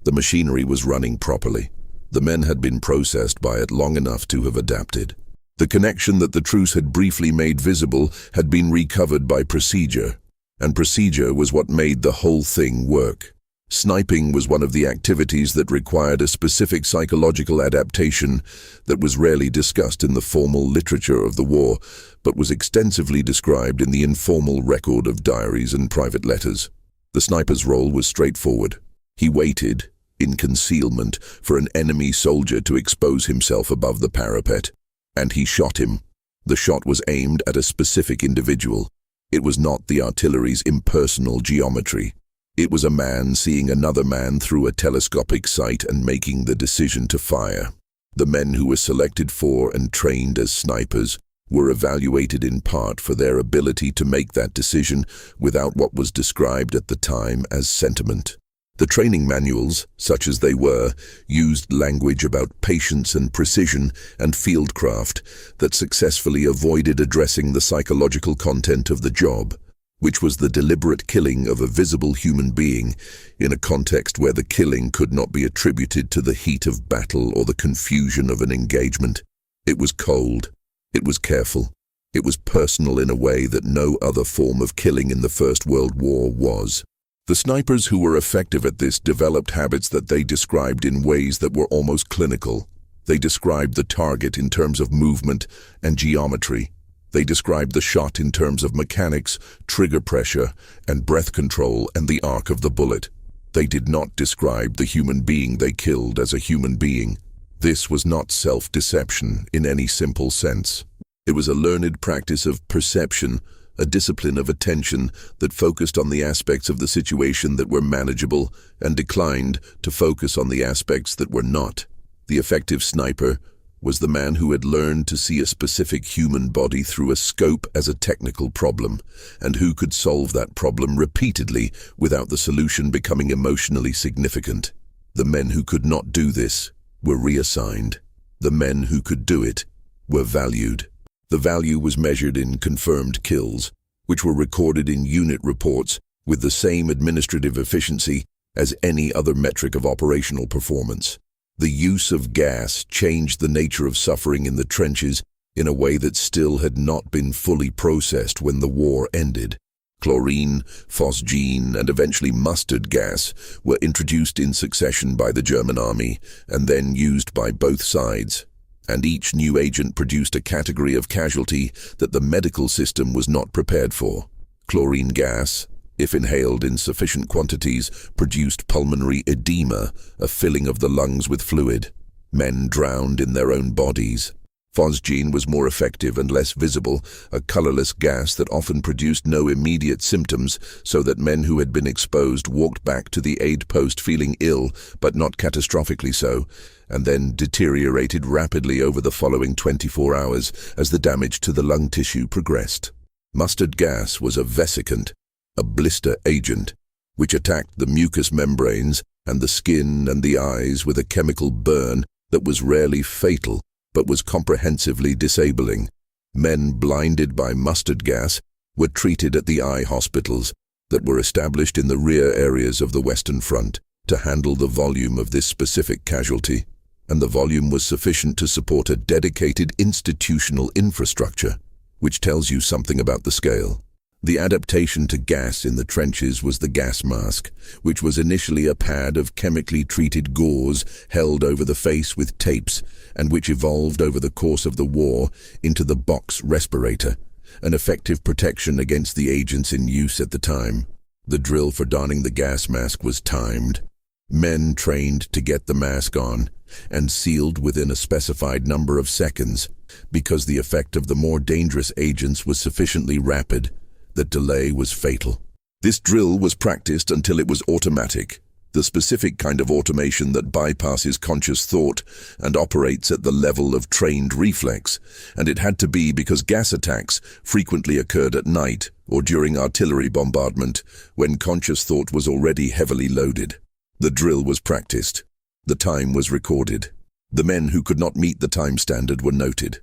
The machinery was running properly. The men had been processed by it long enough to have adapted. The connection that the truce had briefly made visible had been recovered by procedure, and procedure was what made the whole thing work. Sniping was one of the activities that required a specific psychological adaptation that was rarely discussed in the formal literature of the war, but was extensively described in the informal record of diaries and private letters. The sniper's role was straightforward. He waited, in concealment, for an enemy soldier to expose himself above the parapet. And he shot him. The shot was aimed at a specific individual. It was not the artillery's impersonal geometry. It was a man seeing another man through a telescopic sight and making the decision to fire. The men who were selected for and trained as snipers were evaluated in part for their ability to make that decision without what was described at the time as sentiment. The training manuals, such as they were, used language about patience and precision and fieldcraft that successfully avoided addressing the psychological content of the job, which was the deliberate killing of a visible human being in a context where the killing could not be attributed to the heat of battle or the confusion of an engagement. It was cold. It was careful. It was personal in a way that no other form of killing in the First World War was. The snipers who were effective at this developed habits that they described in ways that were almost clinical. They described the target in terms of movement and geometry. They described the shot in terms of mechanics, trigger pressure, and breath control and the arc of the bullet. They did not describe the human being they killed as a human being. This was not self-deception in any simple sense. It was a learned practice of perception, a discipline of attention that focused on the aspects of the situation that were manageable and declined to focus on the aspects that were not. The effective sniper was the man who had learned to see a specific human body through a scope as a technical problem, and who could solve that problem repeatedly without the solution becoming emotionally significant. The men who could not do this were reassigned. The men who could do it were valued. The value was measured in confirmed kills, which were recorded in unit reports with the same administrative efficiency as any other metric of operational performance. The use of gas changed the nature of suffering in the trenches in a way that still had not been fully processed when the war ended. Chlorine, phosgene, and eventually mustard gas were introduced in succession by the German army and then used by both sides. And each new agent produced a category of casualty that the medical system was not prepared for. Chlorine gas, if inhaled in sufficient quantities, produced pulmonary edema, a filling of the lungs with fluid. Men drowned in their own bodies. Phosgene was more effective and less visible, a colorless gas that often produced no immediate symptoms, so that men who had been exposed walked back to the aid post feeling ill, but not catastrophically so, and then deteriorated rapidly over the following 24 hours as the damage to the lung tissue progressed. Mustard gas was a vesicant, a blister agent, which attacked the mucous membranes and the skin and the eyes with a chemical burn that was rarely fatal, but was comprehensively disabling. Men blinded by mustard gas were treated at the eye hospitals that were established in the rear areas of the Western Front to handle the volume of this specific casualty, and the volume was sufficient to support a dedicated institutional infrastructure, which tells you something about the scale. The adaptation to gas in the trenches was the gas mask, which was initially a pad of chemically treated gauze held over the face with tapes, and which evolved over the course of the war into the box respirator, an effective protection against the agents in use at the time. The drill for donning the gas mask was timed. Men trained to get the mask on and sealed within a specified number of seconds. Because the effect of the more dangerous agents was sufficiently rapid, the delay was fatal. This drill was practiced until it was automatic, the specific kind of automation that bypasses conscious thought and operates at the level of trained reflex, and it had to be because gas attacks frequently occurred at night or during artillery bombardment when conscious thought was already heavily loaded. The drill was practiced. The time was recorded. The men who could not meet the time standard were noted.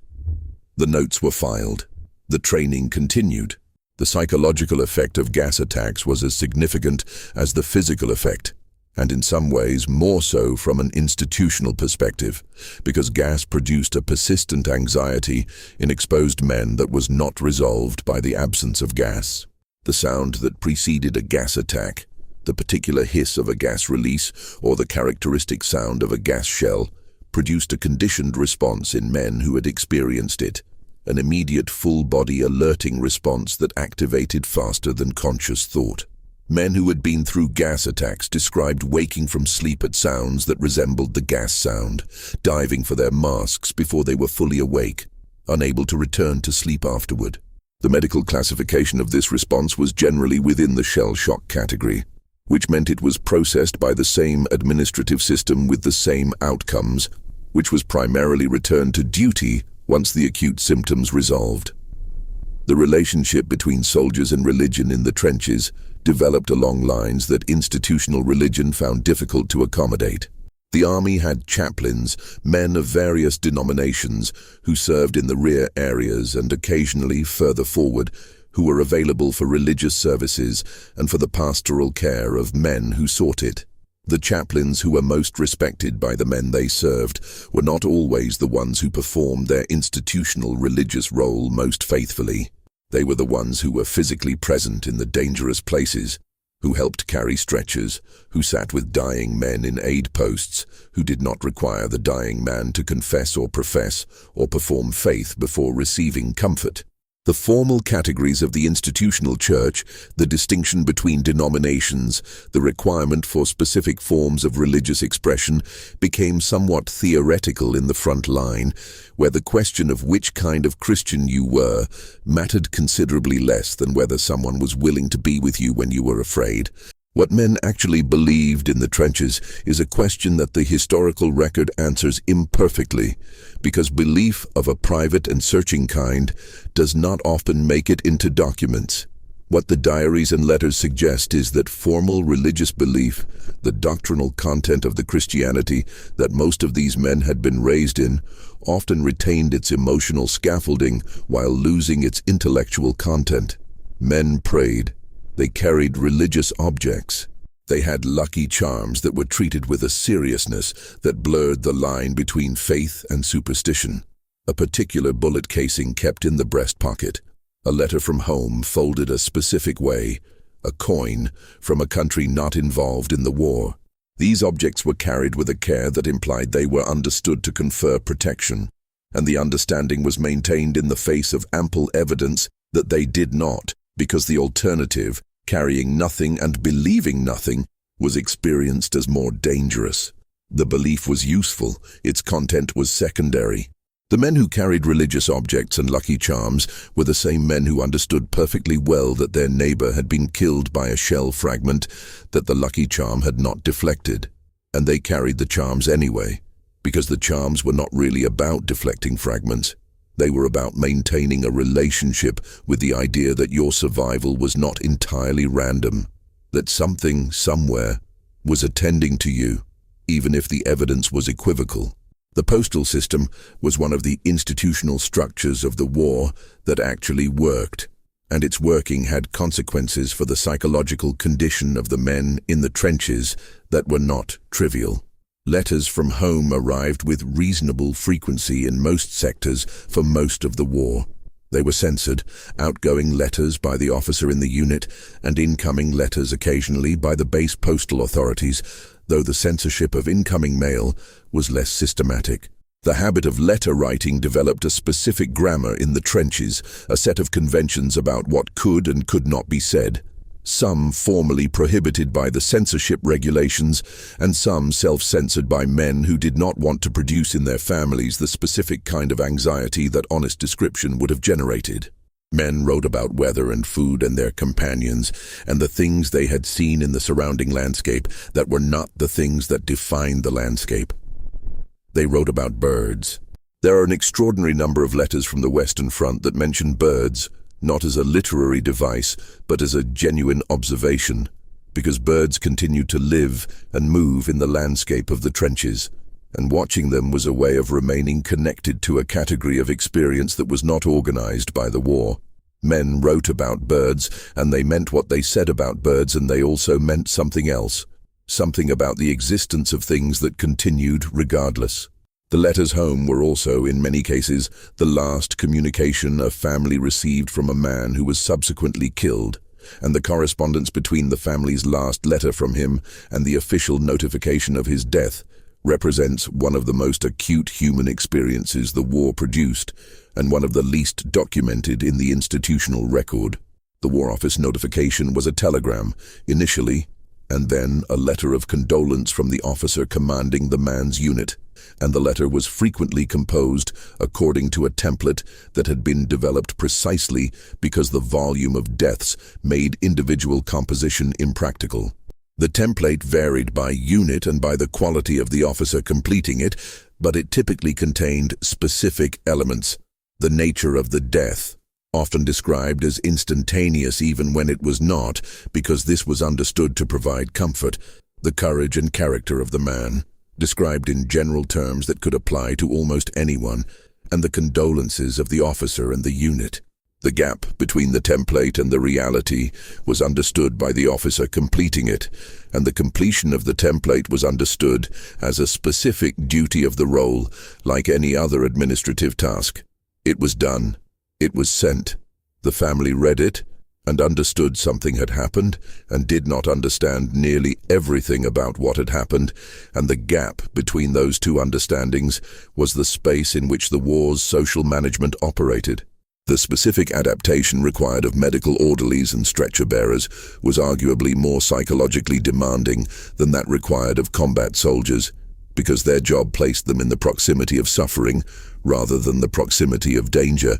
The notes were filed. The training continued. The psychological effect of gas attacks was as significant as the physical effect, and in some ways more so from an institutional perspective, because gas produced a persistent anxiety in exposed men that was not resolved by the absence of gas. The sound that preceded a gas attack, the particular hiss of a gas release or the characteristic sound of a gas shell, produced a conditioned response in men who had experienced it, an immediate full-body alerting response that activated faster than conscious thought. Men who had been through gas attacks described waking from sleep at sounds that resembled the gas sound, diving for their masks before they were fully awake, unable to return to sleep afterward. The medical classification of this response was generally within the shell shock category, which meant it was processed by the same administrative system with the same outcomes, which was primarily return to duty once the acute symptoms resolved. The relationship between soldiers and religion in the trenches developed along lines that institutional religion found difficult to accommodate. The army had chaplains, men of various denominations, who served in the rear areas and occasionally further forward, who were available for religious services and for the pastoral care of men who sought it. The chaplains who were most respected by the men they served were not always the ones who performed their institutional religious role most faithfully. They were the ones who were physically present in the dangerous places, who helped carry stretchers, who sat with dying men in aid posts, who did not require the dying man to confess or profess or perform faith before receiving comfort. The formal categories of the institutional church, the distinction between denominations, the requirement for specific forms of religious expression became somewhat theoretical in the front line, where the question of which kind of Christian you were mattered considerably less than whether someone was willing to be with you when you were afraid. What men actually believed in the trenches is a question that the historical record answers imperfectly, because belief of a private and searching kind does not often make it into documents. What the diaries and letters suggest is that formal religious belief, the doctrinal content of the Christianity that most of these men had been raised in, often retained its emotional scaffolding while losing its intellectual content. Men prayed. They carried religious objects. They had lucky charms that were treated with a seriousness that blurred the line between faith and superstition. A particular bullet casing kept in the breast pocket, a letter from home folded a specific way, a coin from a country not involved in the war. These objects were carried with a care that implied they were understood to confer protection, and the understanding was maintained in the face of ample evidence that they did not, because the alternative, carrying nothing and believing nothing, was experienced as more dangerous. The belief was useful, its content was secondary. The men who carried religious objects and lucky charms were the same men who understood perfectly well that their neighbor had been killed by a shell fragment that the lucky charm had not deflected, and they carried the charms anyway, because the charms were not really about deflecting fragments. They were about maintaining a relationship with the idea that your survival was not entirely random, that something, somewhere, was attending to you, even if the evidence was equivocal. The postal system was one of the institutional structures of the war that actually worked, and its working had consequences for the psychological condition of the men in the trenches that were not trivial. Letters from home arrived with reasonable frequency in most sectors for most of the war. They were censored, outgoing letters by the officer in the unit, and incoming letters occasionally by the base postal authorities, though the censorship of incoming mail was less systematic. The habit of letter writing developed a specific grammar in the trenches, a set of conventions about what could and could not be said. Some formally prohibited by the censorship regulations, and some self-censored by men who did not want to produce in their families the specific kind of anxiety that honest description would have generated. Men wrote about weather and food and their companions, and the things they had seen in the surrounding landscape that were not the things that defined the landscape. They wrote about birds. There are an extraordinary number of letters from the Western Front that mention birds, not as a literary device, but as a genuine observation, because birds continued to live and move in the landscape of the trenches, and watching them was a way of remaining connected to a category of experience that was not organized by the war. Men wrote about birds, and they meant what they said about birds, and they also meant something else, something about the existence of things that continued regardless. The letters home were also, in many cases, the last communication a family received from a man who was subsequently killed, and the correspondence between the family's last letter from him and the official notification of his death represents one of the most acute human experiences the war produced, and one of the least documented in the institutional record. The War Office notification was a telegram, initially, and then a letter of condolence from the officer commanding the man's unit, and the letter was frequently composed according to a template that had been developed precisely because the volume of deaths made individual composition impractical. The template varied by unit and by the quality of the officer completing it, but it typically contained specific elements. The nature of the death, often described as instantaneous even when it was not, because this was understood to provide comfort. The courage and character of the man, described in general terms that could apply to almost anyone, and the condolences of the officer and the unit. The gap between the template and the reality was understood by the officer completing it, and the completion of the template was understood as a specific duty of the role, like any other administrative task. It was done. It was sent. The family read it and understood something had happened, and did not understand nearly everything about what had happened, and the gap between those two understandings was the space in which the war's social management operated. The specific adaptation required of medical orderlies and stretcher-bearers was arguably more psychologically demanding than that required of combat soldiers, because their job placed them in the proximity of suffering rather than the proximity of danger.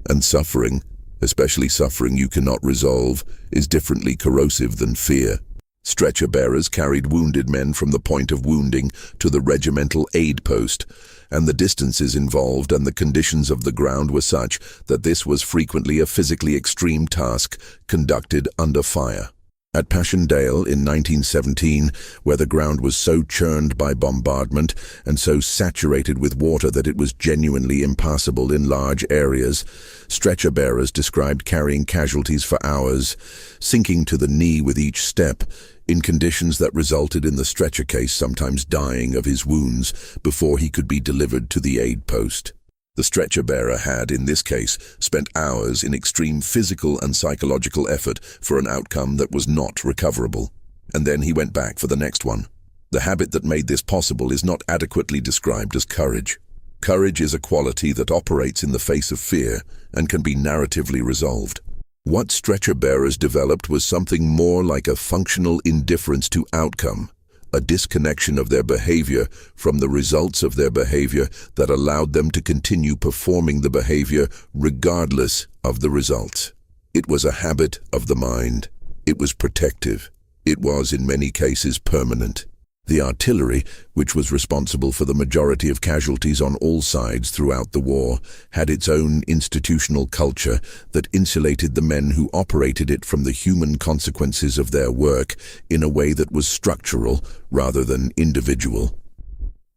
And suffering, especially suffering you cannot resolve, is differently corrosive than fear. Stretcher-bearers carried wounded men from the point of wounding to the regimental aid post, and the distances involved and the conditions of the ground were such that this was frequently a physically extreme task conducted under fire. At Passchendaele in 1917, where the ground was so churned by bombardment and so saturated with water that it was genuinely impassable in large areas, stretcher-bearers described carrying casualties for hours, sinking to the knee with each step, in conditions that resulted in the stretcher case sometimes dying of his wounds before he could be delivered to the aid post. The stretcher-bearer had, in this case, spent hours in extreme physical and psychological effort for an outcome that was not recoverable. And then he went back for the next one. The habit that made this possible is not adequately described as courage. Courage is a quality that operates in the face of fear and can be narratively resolved. What stretcher-bearers developed was something more like a functional indifference to outcome, a disconnection of their behavior from the results of their behavior that allowed them to continue performing the behavior regardless of the results. It was a habit of the mind. It was protective. It was, in many cases, permanent. The artillery, which was responsible for the majority of casualties on all sides throughout the war, had its own institutional culture that insulated the men who operated it from the human consequences of their work in a way that was structural rather than individual.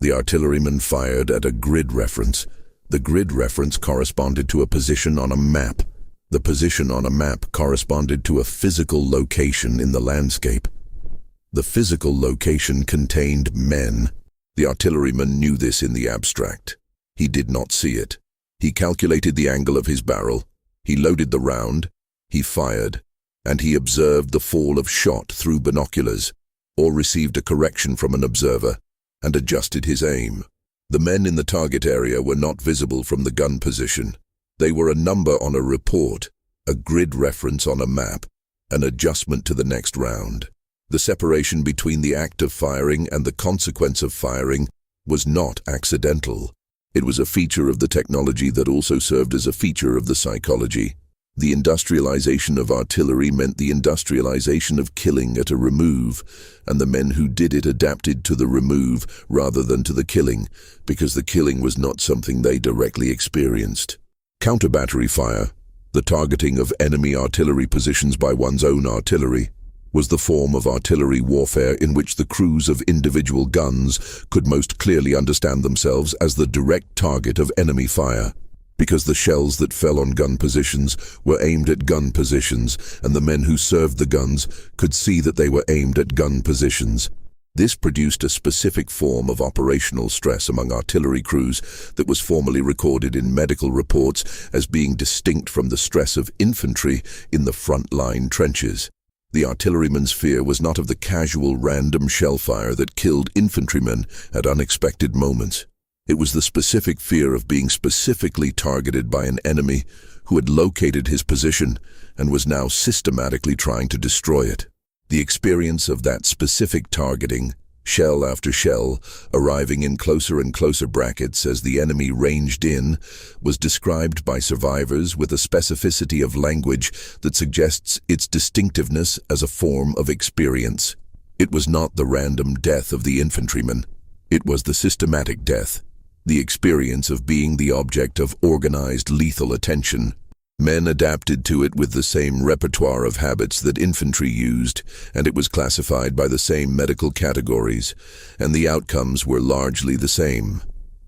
The artilleryman fired at a grid reference. The grid reference corresponded to a position on a map. The position on a map corresponded to a physical location in the landscape. The physical location contained men. The artilleryman knew this in the abstract. He did not see it. He calculated the angle of his barrel, he loaded the round, he fired, and he observed the fall of shot through binoculars, or received a correction from an observer, and adjusted his aim. The men in the target area were not visible from the gun position. They were a number on a report, a grid reference on a map, an adjustment to the next round. The separation between the act of firing and the consequence of firing was not accidental. It was a feature of the technology that also served as a feature of the psychology. The industrialization of artillery meant the industrialization of killing at a remove, and the men who did it adapted to the remove rather than to the killing, because the killing was not something they directly experienced. Counter-battery fire, the targeting of enemy artillery positions by one's own artillery, was the form of artillery warfare in which the crews of individual guns could most clearly understand themselves as the direct target of enemy fire, because the shells that fell on gun positions were aimed at gun positions, and the men who served the guns could see that they were aimed at gun positions. This produced a specific form of operational stress among artillery crews that was formally recorded in medical reports as being distinct from the stress of infantry in the front-line trenches. The artilleryman's fear was not of the casual random shellfire that killed infantrymen at unexpected moments. It was the specific fear of being specifically targeted by an enemy who had located his position and was now systematically trying to destroy it. The experience of that specific targeting, shell after shell, arriving in closer and closer brackets as the enemy ranged in, was described by survivors with a specificity of language that suggests its distinctiveness as a form of experience. It was not the random death of the infantryman. It was the systematic death, the experience of being the object of organized lethal attention. Men adapted to it with the same repertoire of habits that infantry used, and it was classified by the same medical categories, and the outcomes were largely the same.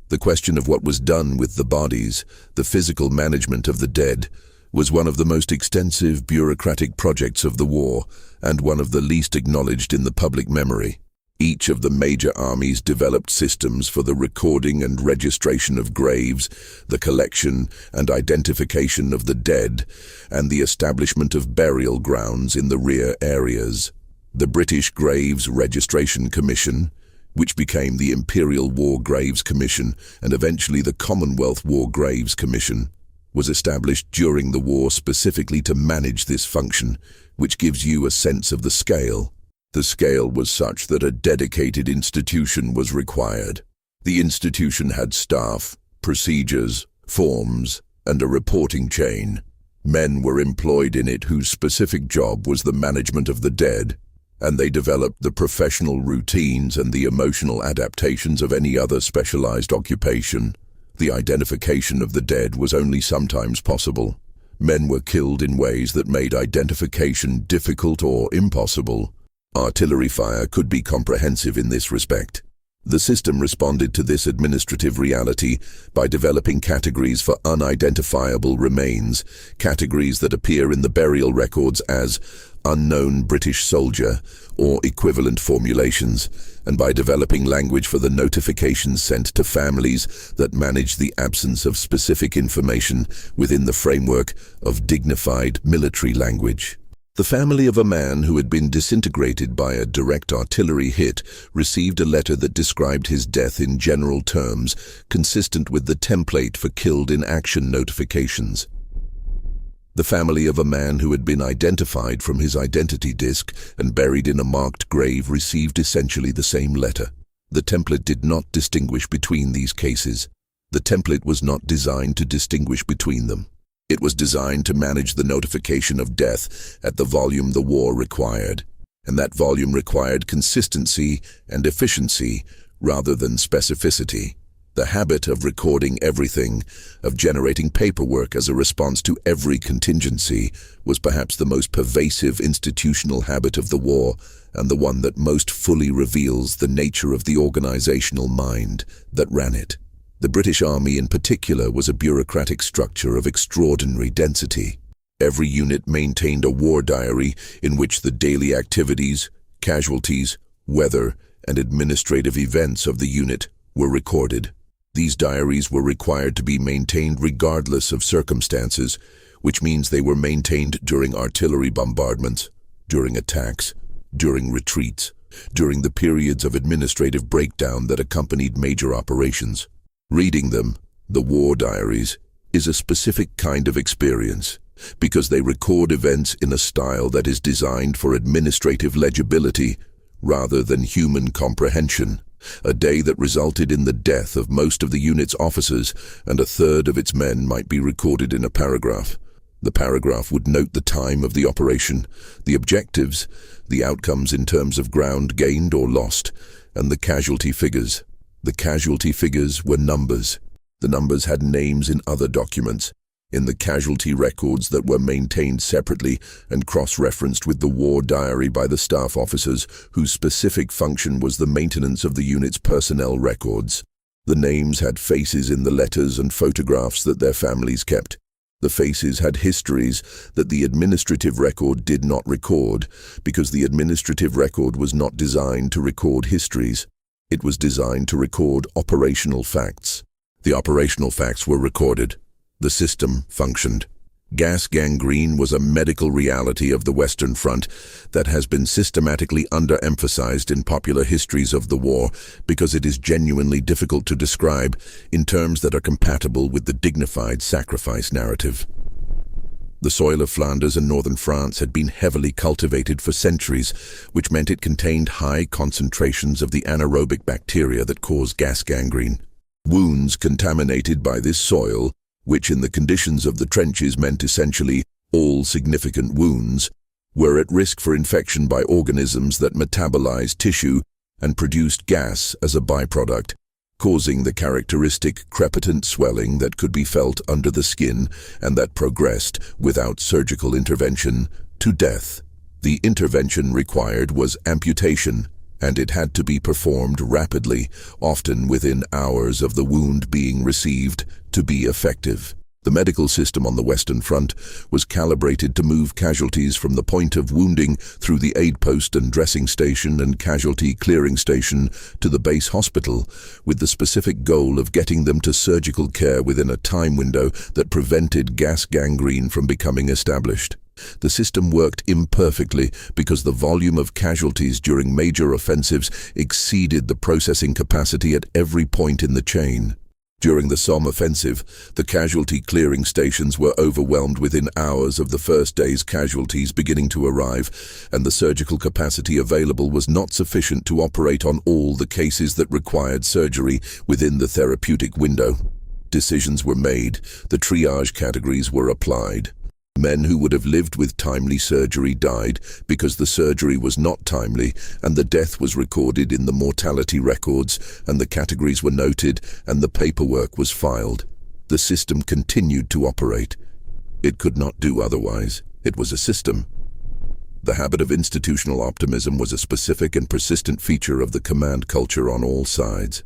The question of what was done with the bodies, the physical management of the dead, was one of the most extensive bureaucratic projects of the war, and one of the least acknowledged in the public memory. Each of the major armies developed systems for the recording and registration of graves, the collection and identification of the dead, and the establishment of burial grounds in the rear areas. The British Graves Registration Commission, which became the Imperial War Graves Commission and eventually the Commonwealth War Graves Commission, was established during the war specifically to manage this function, which gives you a sense of the scale. The scale was such that a dedicated institution was required. The institution had staff, procedures, forms, and a reporting chain. Men were employed in it whose specific job was the management of the dead, and they developed the professional routines and the emotional adaptations of any other specialized occupation. The identification of the dead was only sometimes possible. Men were killed in ways that made identification difficult or impossible. Artillery fire could be comprehensive in this respect. The system responded to this administrative reality by developing categories for unidentifiable remains, categories that appear in the burial records as unknown British soldier or equivalent formulations, and by developing language for the notifications sent to families that manage the absence of specific information within the framework of dignified military language. The family of a man who had been disintegrated by a direct artillery hit received a letter that described his death in general terms, consistent with the template for killed in action notifications. The family of a man who had been identified from his identity disc and buried in a marked grave received essentially the same letter. The template did not distinguish between these cases. The template was not designed to distinguish between them. It was designed to manage the notification of death at the volume the war required, and that volume required consistency and efficiency rather than specificity. The habit of recording everything, of generating paperwork as a response to every contingency, was perhaps the most pervasive institutional habit of the war, and the one that most fully reveals the nature of the organizational mind that ran it. The British Army in particular was a bureaucratic structure of extraordinary density. Every unit maintained a war diary in which the daily activities, casualties, weather, and administrative events of the unit were recorded. These diaries were required to be maintained regardless of circumstances, which means they were maintained during artillery bombardments, during attacks, during retreats, during the periods of administrative breakdown that accompanied major operations. Reading them, the war diaries, is a specific kind of experience, because they record events in a style that is designed for administrative legibility rather than human comprehension. A day that resulted in the death of most of the unit's officers and a third of its men might be recorded in a paragraph. The paragraph would note the time of the operation, the objectives, the outcomes in terms of ground gained or lost, and the casualty figures. The casualty figures were numbers. The numbers had names in other documents, in the casualty records that were maintained separately and cross-referenced with the war diary by the staff officers whose specific function was the maintenance of the unit's personnel records. The names had faces in the letters and photographs that their families kept. The faces had histories that the administrative record did not record, because the administrative record was not designed to record histories. It was designed to record operational facts. The operational facts were recorded. The system functioned. Gas gangrene was a medical reality of the Western Front that has been systematically underemphasized in popular histories of the war because it is genuinely difficult to describe in terms that are compatible with the dignified sacrifice narrative. The soil of Flanders and northern France had been heavily cultivated for centuries, which meant it contained high concentrations of the anaerobic bacteria that cause gas gangrene. Wounds contaminated by this soil, which in the conditions of the trenches meant essentially all significant wounds, were at risk for infection by organisms that metabolized tissue and produced gas as a byproduct, causing the characteristic crepitant swelling that could be felt under the skin and that progressed, without surgical intervention, to death. The intervention required was amputation, and it had to be performed rapidly, often within hours of the wound being received, to be effective. The medical system on the Western Front was calibrated to move casualties from the point of wounding through the aid post and dressing station and casualty clearing station to the base hospital, with the specific goal of getting them to surgical care within a time window that prevented gas gangrene from becoming established. The system worked imperfectly because the volume of casualties during major offensives exceeded the processing capacity at every point in the chain. During the Somme offensive, the casualty clearing stations were overwhelmed within hours of the first day's casualties beginning to arrive, and the surgical capacity available was not sufficient to operate on all the cases that required surgery within the therapeutic window. Decisions were made, the triage categories were applied. Men who would have lived with timely surgery died because the surgery was not timely, and the death was recorded in the mortality records, and the categories were noted, and the paperwork was filed. The system continued to operate. It could not do otherwise. It was a system. The habit of institutional optimism was a specific and persistent feature of the command culture on all sides.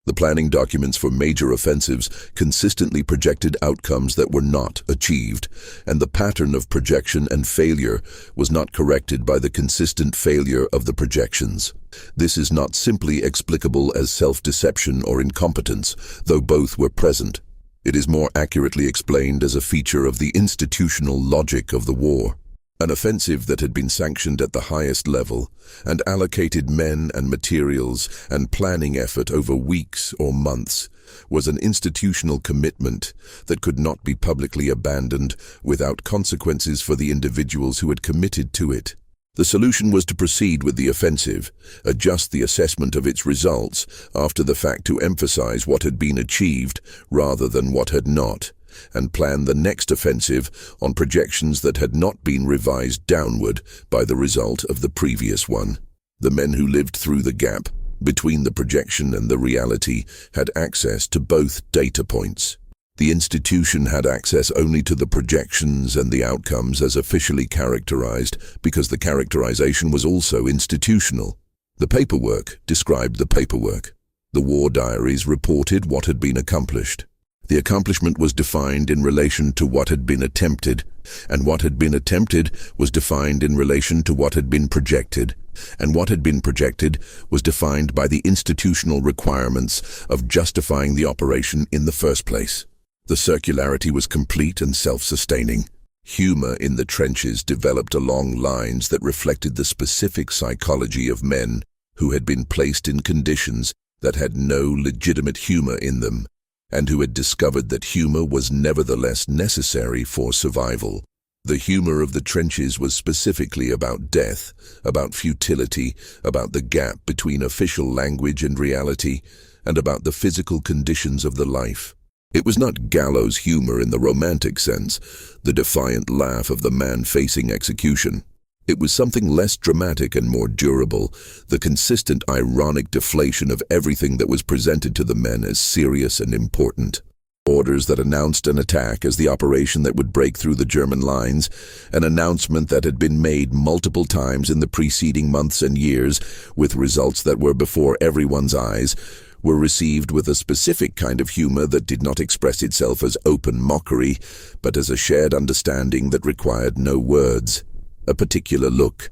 The planning documents for major offensives consistently projected outcomes that were not achieved, and the pattern of projection and failure was not corrected by the consistent failure of the projections. This is not simply explicable as self-deception or incompetence, though both were present. It is more accurately explained as a feature of the institutional logic of the war. An offensive that had been sanctioned at the highest level and allocated men and materials and planning effort over weeks or months was an institutional commitment that could not be publicly abandoned without consequences for the individuals who had committed to it. The solution was to proceed with the offensive, adjust the assessment of its results after the fact to emphasize what had been achieved rather than what had not, and plan the next offensive on projections that had not been revised downward by the result of the previous one. The men who lived through the gap between the projection and the reality had access to both data points. The institution had access only to the projections and the outcomes as officially characterized because the characterization was also institutional. The paperwork described the paperwork. The war diaries reported what had been accomplished. The accomplishment was defined in relation to what had been attempted, and what had been attempted was defined in relation to what had been projected, And what had been projected was defined by the institutional requirements of justifying the operation in the first place. The circularity was complete and self-sustaining. Humor in the trenches developed along lines that reflected the specific psychology of men who had been placed in conditions that had no legitimate humor in them, and who had discovered that humor was nevertheless necessary for survival. The humor of the trenches was specifically about death, about futility, about the gap between official language and reality, and about the physical conditions of the life. It was not gallows humor in the romantic sense, the defiant laugh of the man facing execution. It was something less dramatic and more durable, the consistent ironic deflation of everything that was presented to the men as serious and important. Orders that announced an attack as the operation that would break through the German lines, an announcement that had been made multiple times in the preceding months and years, with results that were before everyone's eyes, were received with a specific kind of humor that did not express itself as open mockery, but as a shared understanding that required no words. A particular look,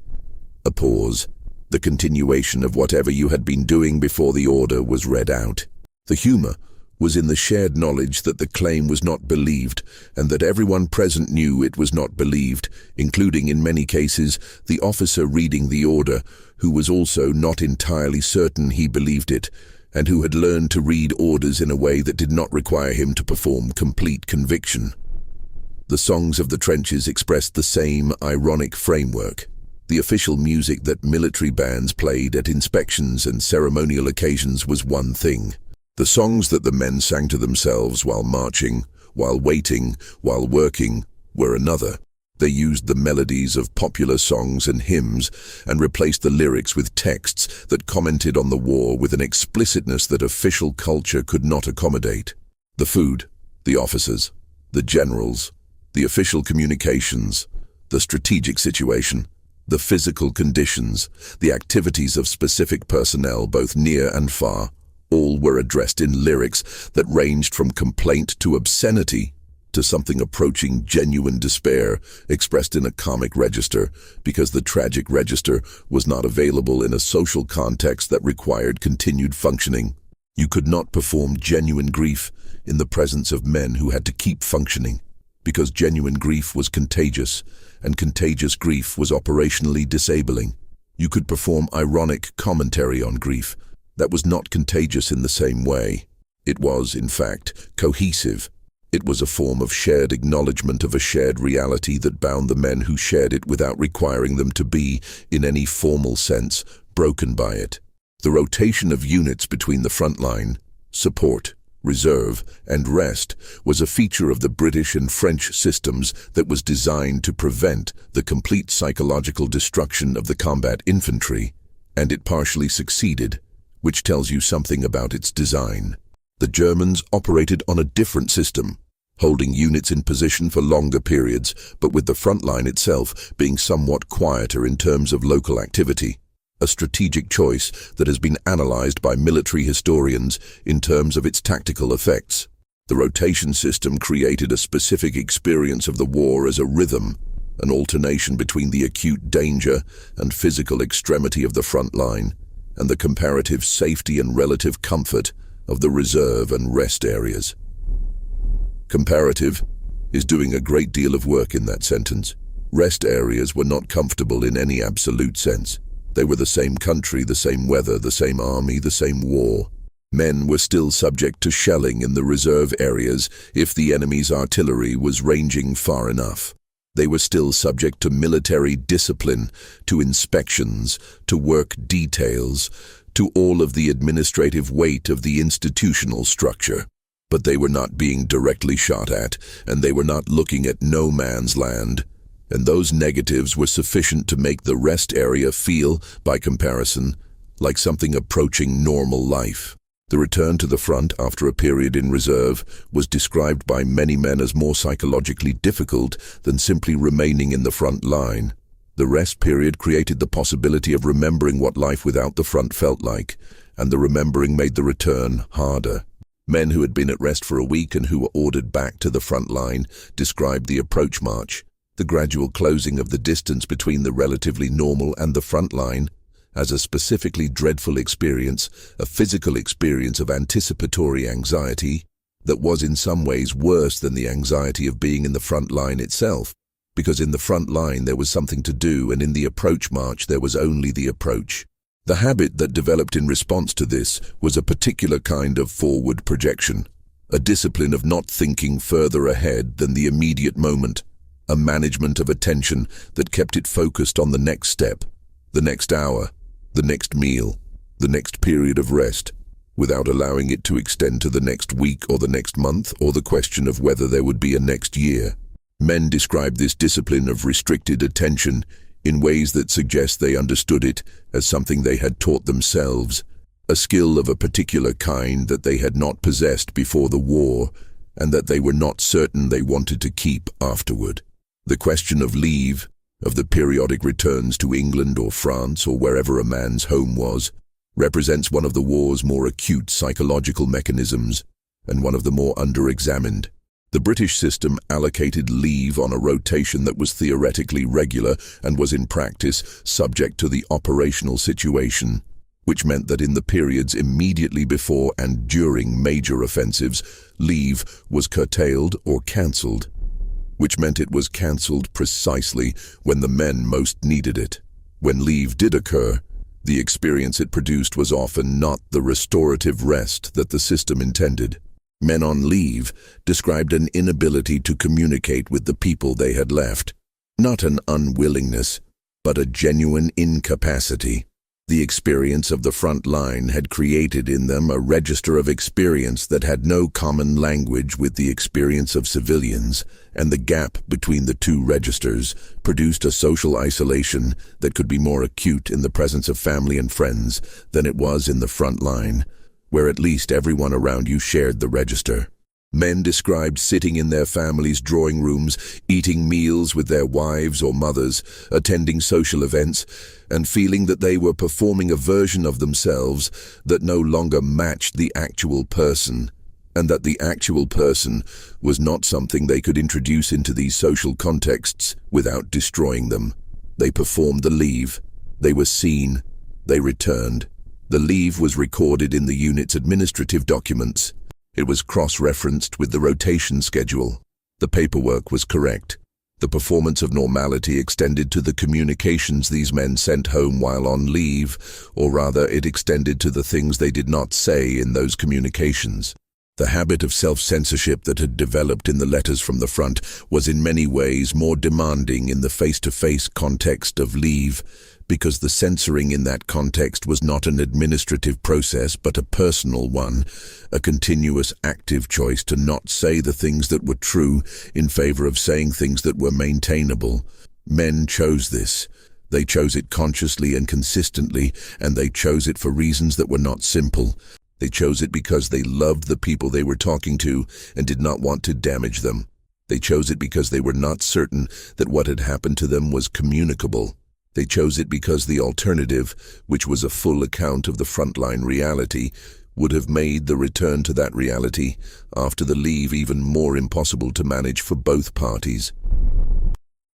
a pause, the continuation of whatever you had been doing before the order was read out. The humor was in the shared knowledge that the claim was not believed, and that everyone present knew it was not believed, including, in many cases, the officer reading the order, who was also not entirely certain he believed it, and who had learned to read orders in a way that did not require him to perform complete conviction. The songs of the trenches expressed the same ironic framework. The official music that military bands played at inspections and ceremonial occasions was one thing. The songs that the men sang to themselves while marching, while waiting, while working, were another. They used the melodies of popular songs and hymns and replaced the lyrics with texts that commented on the war with an explicitness that official culture could not accommodate. The food, the officers, the generals, the official communications, the strategic situation, the physical conditions, the activities of specific personnel both near and far, all were addressed in lyrics that ranged from complaint to obscenity to something approaching genuine despair, expressed in a comic register, because the tragic register was not available in a social context that required continued functioning. You could not perform genuine grief in the presence of men who had to keep functioning, because genuine grief was contagious, and contagious grief was operationally disabling. You could perform ironic commentary on grief. That was not contagious in the same way. It was, in fact, cohesive. It was a form of shared acknowledgement of a shared reality that bound the men who shared it without requiring them to be, in any formal sense, broken by it. The rotation of units between the front line, support, reserve, and rest was a feature of the British and French systems that was designed to prevent the complete psychological destruction of the combat infantry, and it partially succeeded, which tells you something about its design. The Germans operated on a different system, holding units in position for longer periods, but with the front line itself being somewhat quieter in terms of local activity, a strategic choice that has been analyzed by military historians in terms of its tactical effects. The rotation system created a specific experience of the war as a rhythm, an alternation between the acute danger and physical extremity of the front line, and the comparative safety and relative comfort of the reserve and rest areas. Comparative is doing a great deal of work in that sentence. Rest areas were not comfortable in any absolute sense. They were the same country, the same weather, the same army, the same war. Men were still subject to shelling in the reserve areas if the enemy's artillery was ranging far enough. They were still subject to military discipline, to inspections, to work details, to all of the administrative weight of the institutional structure. But they were not being directly shot at, and they were not looking at no man's land. And those negatives were sufficient to make the rest area feel, by comparison, like something approaching normal life. The return to the front after a period in reserve was described by many men as more psychologically difficult than simply remaining in the front line. The rest period created the possibility of remembering what life without the front felt like, and the remembering made the return harder. Men who had been at rest for a week and who were ordered back to the front line described the approach march, the gradual closing of the distance between the relatively normal and the front line, as a specifically dreadful experience, a physical experience of anticipatory anxiety that was in some ways worse than the anxiety of being in the front line itself, because in the front line there was something to do, and in the approach march there was only the approach. The habit that developed in response to this was a particular kind of forward projection, a discipline of not thinking further ahead than the immediate moment, a management of attention that kept it focused on the next step, the next hour, the next meal, the next period of rest, without allowing it to extend to the next week or the next month or the question of whether there would be a next year. Men describe this discipline of restricted attention in ways that suggest they understood it as something they had taught themselves, a skill of a particular kind that they had not possessed before the war and that they were not certain they wanted to keep afterward. The question of leave, of the periodic returns to England or France or wherever a man's home was, represents one of the war's more acute psychological mechanisms and one of the more under-examined. The British system allocated leave on a rotation that was theoretically regular and was in practice subject to the operational situation, which meant that in the periods immediately before and during major offensives, leave was curtailed or cancelled, which meant it was cancelled precisely when the men most needed it. When leave did occur, the experience it produced was often not the restorative rest that the system intended. Men on leave described an inability to communicate with the people they had left, not an unwillingness, but a genuine incapacity. The experience of the front line had created in them a register of experience that had no common language with the experience of civilians, and the gap between the two registers produced a social isolation that could be more acute in the presence of family and friends than it was in the front line, where at least everyone around you shared the register. Men described sitting in their families' drawing rooms, eating meals with their wives or mothers, attending social events, and feeling that they were performing a version of themselves that no longer matched the actual person, and that the actual person was not something they could introduce into these social contexts without destroying them. They performed the leave. They were seen. They returned. The leave was recorded in the unit's administrative documents. It was cross-referenced with the rotation schedule. The paperwork was correct. The performance of normality extended to the communications these men sent home while on leave, or rather it extended to the things they did not say in those communications. The habit of self-censorship that had developed in the letters from the front was in many ways more demanding in the face-to-face context of leave, because the censoring in that context was not an administrative process but a personal one, a continuous active choice to not say the things that were true in favor of saying things that were maintainable. Men chose this. They chose it consciously and consistently, and they chose it for reasons that were not simple. They chose it because they loved the people they were talking to and did not want to damage them. They chose it because they were not certain that what had happened to them was communicable. They chose it because the alternative, which was a full account of the frontline reality, would have made the return to that reality after the leave even more impossible to manage for both parties.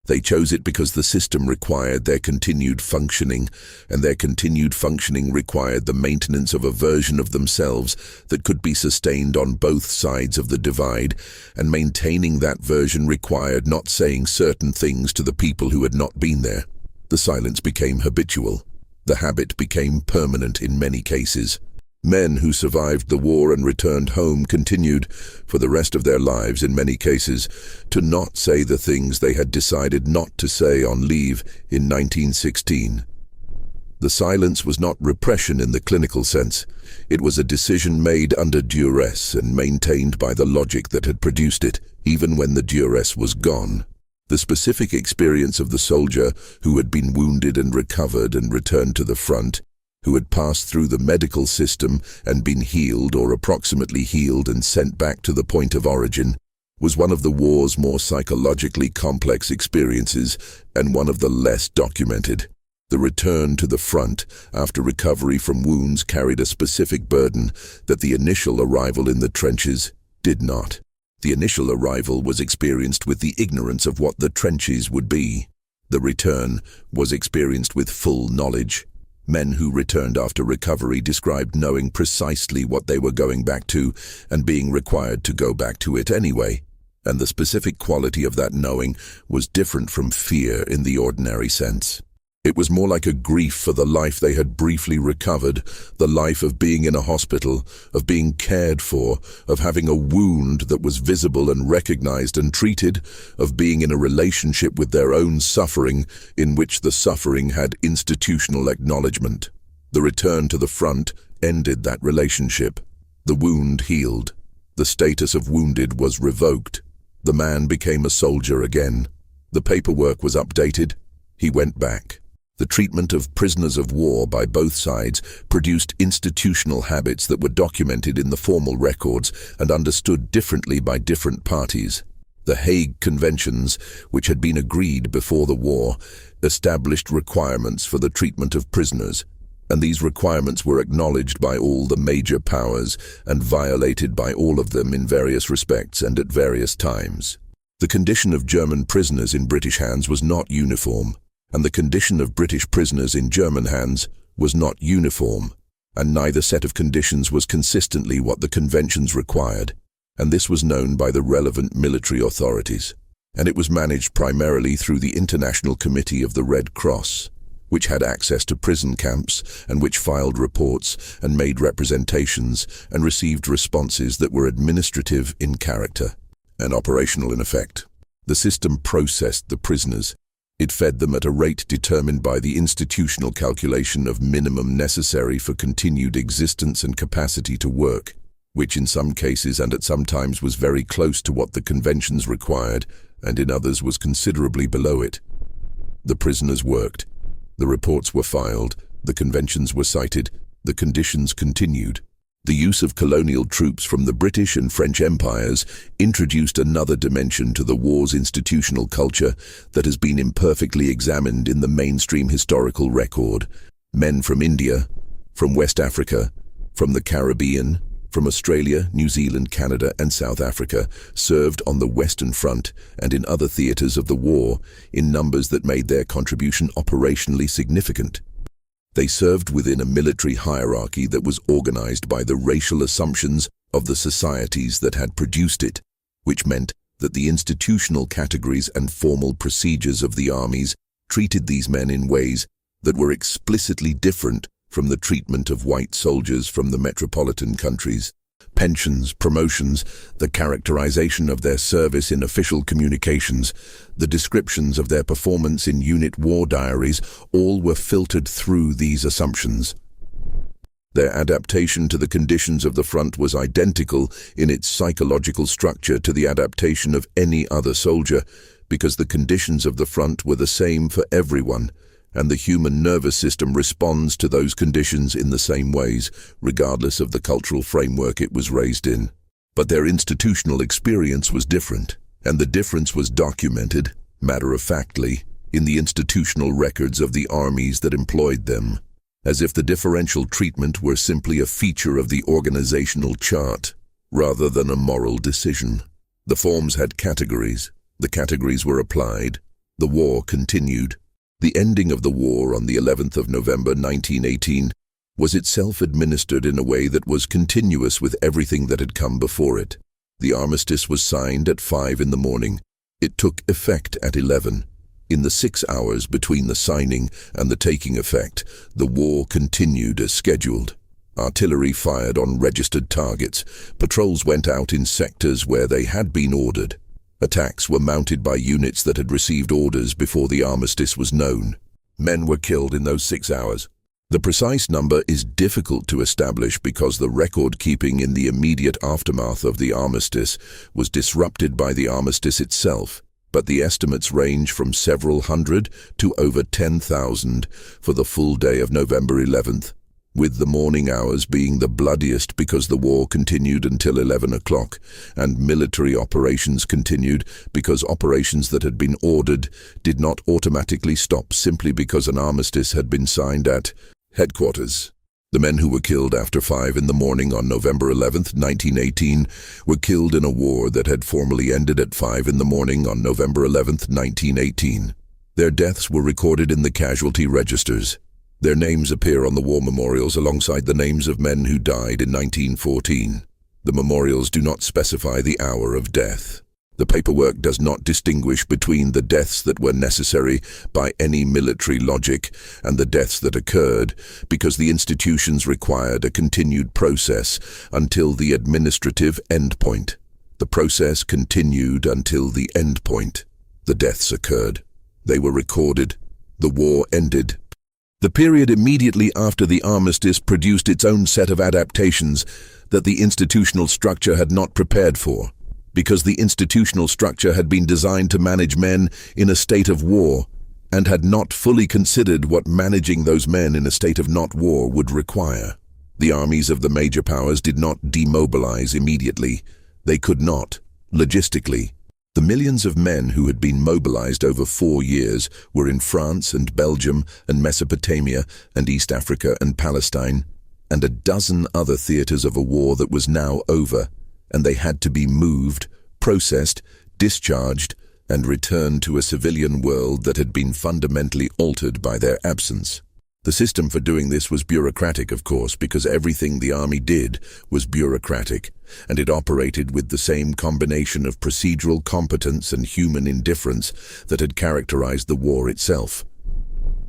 They chose it because the system required their continued functioning, and their continued functioning required the maintenance of a version of themselves that could be sustained on both sides of the divide, and maintaining that version required not saying certain things to the people who had not been there. The silence became habitual. The habit became permanent in many cases. Men who survived the war and returned home continued, for the rest of their lives in many cases, to not say the things they had decided not to say on leave in 1916. The silence was not repression in the clinical sense. It was a decision made under duress and maintained by the logic that had produced it, even when the duress was gone. The specific experience of the soldier who had been wounded and recovered and returned to the front, who had passed through the medical system and been healed or approximately healed and sent back to the point of origin, was one of the war's more psychologically complex experiences and one of the less documented. The return to the front after recovery from wounds carried a specific burden that the initial arrival in the trenches did not. The initial arrival was experienced with the ignorance of what the trenches would be. The return was experienced with full knowledge. Men who returned after recovery described knowing precisely what they were going back to and being required to go back to it anyway. And the specific quality of that knowing was different from fear in the ordinary sense. It was more like a grief for the life they had briefly recovered, the life of being in a hospital, of being cared for, of having a wound that was visible and recognized and treated, of being in a relationship with their own suffering, in which the suffering had institutional acknowledgement. The return to the front ended that relationship. The wound healed. The status of wounded was revoked. The man became a soldier again. The paperwork was updated. He went back. The treatment of prisoners of war by both sides produced institutional habits that were documented in the formal records and understood differently by different parties. The Hague Conventions, which had been agreed before the war, established requirements for the treatment of prisoners, and these requirements were acknowledged by all the major powers and violated by all of them in various respects and at various times. The condition of German prisoners in British hands was not uniform, and the condition of British prisoners in German hands was not uniform, and neither set of conditions was consistently what the conventions required, and this was known by the relevant military authorities, and it was managed primarily through the International Committee of the Red Cross, which had access to prison camps and which filed reports and made representations and received responses that were administrative in character and operational in effect. The system processed the prisoners. It fed them at a rate determined by the institutional calculation of minimum necessary for continued existence and capacity to work, which in some cases and at some times was very close to what the conventions required, and in others was considerably below it. The prisoners worked. The reports were filed. The conventions were cited. The conditions continued. The use of colonial troops from the British and French empires introduced another dimension to the war's institutional culture that has been imperfectly examined in the mainstream historical record. Men from India, from West Africa, from the Caribbean, from Australia, New Zealand, Canada, and South Africa served on the Western Front and in other theaters of the war in numbers that made their contribution operationally significant. They served within a military hierarchy that was organized by the racial assumptions of the societies that had produced it, which meant that the institutional categories and formal procedures of the armies treated these men in ways that were explicitly different from the treatment of white soldiers from the metropolitan countries. Pensions, promotions, the characterization of their service in official communications, the descriptions of their performance in unit war diaries, all were filtered through these assumptions. Their adaptation to the conditions of the front was identical in its psychological structure to the adaptation of any other soldier, because the conditions of the front were the same for everyone, and the human nervous system responds to those conditions in the same ways, regardless of the cultural framework it was raised in. But their institutional experience was different, and the difference was documented, matter-of-factly, in the institutional records of the armies that employed them, as if the differential treatment were simply a feature of the organizational chart, rather than a moral decision. The forms had categories. The categories were applied. The war continued. The ending of the war on the 11th of November 1918 was itself administered in a way that was continuous with everything that had come before it. The armistice was signed at 5 in the morning. It took effect at 11. In the 6 hours between the signing and the taking effect, the war continued as scheduled. Artillery fired on registered targets. Patrols went out in sectors where they had been ordered. Attacks were mounted by units that had received orders before the armistice was known. Men were killed in those 6 hours. The precise number is difficult to establish because the record-keeping in the immediate aftermath of the armistice was disrupted by the armistice itself, but the estimates range from several hundred to over 10,000 for the full day of November 11th. With the morning hours being the bloodiest because the war continued until 11 o'clock, and military operations continued because operations that had been ordered did not automatically stop simply because an armistice had been signed at headquarters. The men who were killed after 5 in the morning on November 11th, 1918, were killed in a war that had formally ended at 5 in the morning on November 11th, 1918. Their deaths were recorded in the casualty registers. Their names appear on the war memorials alongside the names of men who died in 1914. The memorials do not specify the hour of death. The paperwork does not distinguish between the deaths that were necessary by any military logic and the deaths that occurred because the institutions required a continued process until the administrative endpoint. The process continued until the endpoint. The deaths occurred. They were recorded. The war ended. The period immediately after the armistice produced its own set of adaptations that the institutional structure had not prepared for, because the institutional structure had been designed to manage men in a state of war and had not fully considered what managing those men in a state of not war would require. The armies of the major powers did not demobilize immediately. They could not, logistically. The millions of men who had been mobilized over 4 years were in France and Belgium and Mesopotamia and East Africa and Palestine, and a dozen other theaters of a war that was now over, and they had to be moved, processed, discharged, and returned to a civilian world that had been fundamentally altered by their absence. The system for doing this was bureaucratic, of course, because everything the army did was bureaucratic, and it operated with the same combination of procedural competence and human indifference that had characterized the war itself.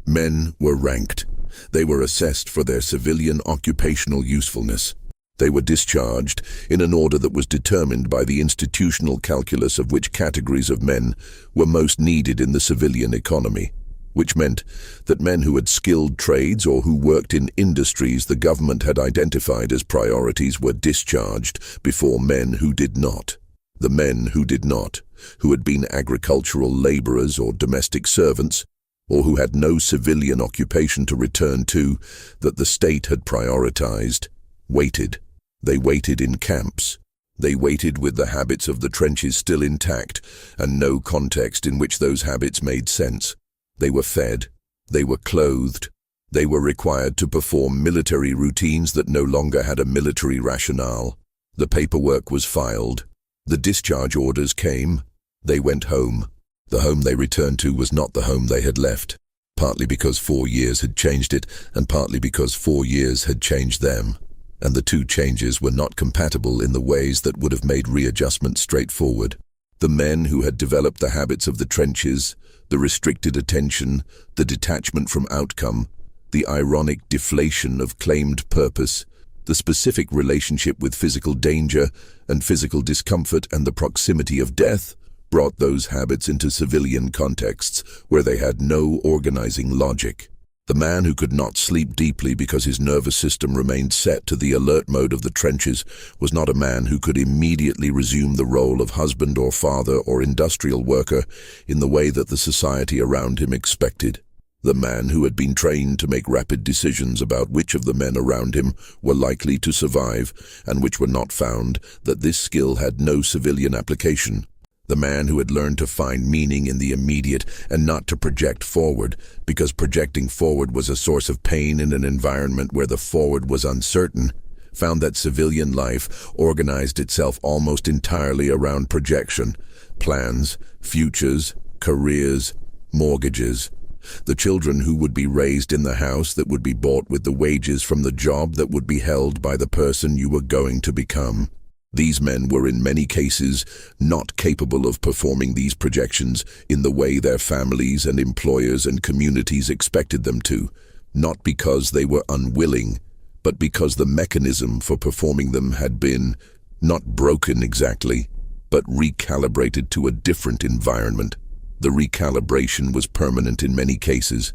Men were ranked. They were assessed for their civilian occupational usefulness. They were discharged in an order that was determined by the institutional calculus of which categories of men were most needed in the civilian economy, which meant that men who had skilled trades or who worked in industries the government had identified as priorities were discharged before men who did not. The men who did not, who had been agricultural laborers or domestic servants, or who had no civilian occupation to return to that the state had prioritized, waited. They waited in camps. They waited with the habits of the trenches still intact and no context in which those habits made sense. They were fed. They were clothed. They were required to perform military routines that no longer had a military rationale. The paperwork was filed. The discharge orders came. They went home. The home they returned to was not the home they had left, partly because 4 years had changed it, and partly because 4 years had changed them. And the two changes were not compatible in the ways that would have made readjustment straightforward. The men who had developed the habits of the trenches, the restricted attention, the detachment from outcome, the ironic deflation of claimed purpose, the specific relationship with physical danger and physical discomfort and the proximity of death, brought those habits into civilian contexts where they had no organizing logic. The man who could not sleep deeply because his nervous system remained set to the alert mode of the trenches was not a man who could immediately resume the role of husband or father or industrial worker in the way that the society around him expected. The man who had been trained to make rapid decisions about which of the men around him were likely to survive and which were not found, that this skill had no civilian application. The man who had learned to find meaning in the immediate and not to project forward, because projecting forward was a source of pain in an environment where the forward was uncertain, found that civilian life organized itself almost entirely around projection, plans, futures, careers, mortgages. The children who would be raised in the house that would be bought with the wages from the job that would be held by the person you were going to become. These men were in many cases not capable of performing these projections in the way their families and employers and communities expected them to, not because they were unwilling, but because the mechanism for performing them had been, not broken exactly, but recalibrated to a different environment. The recalibration was permanent in many cases.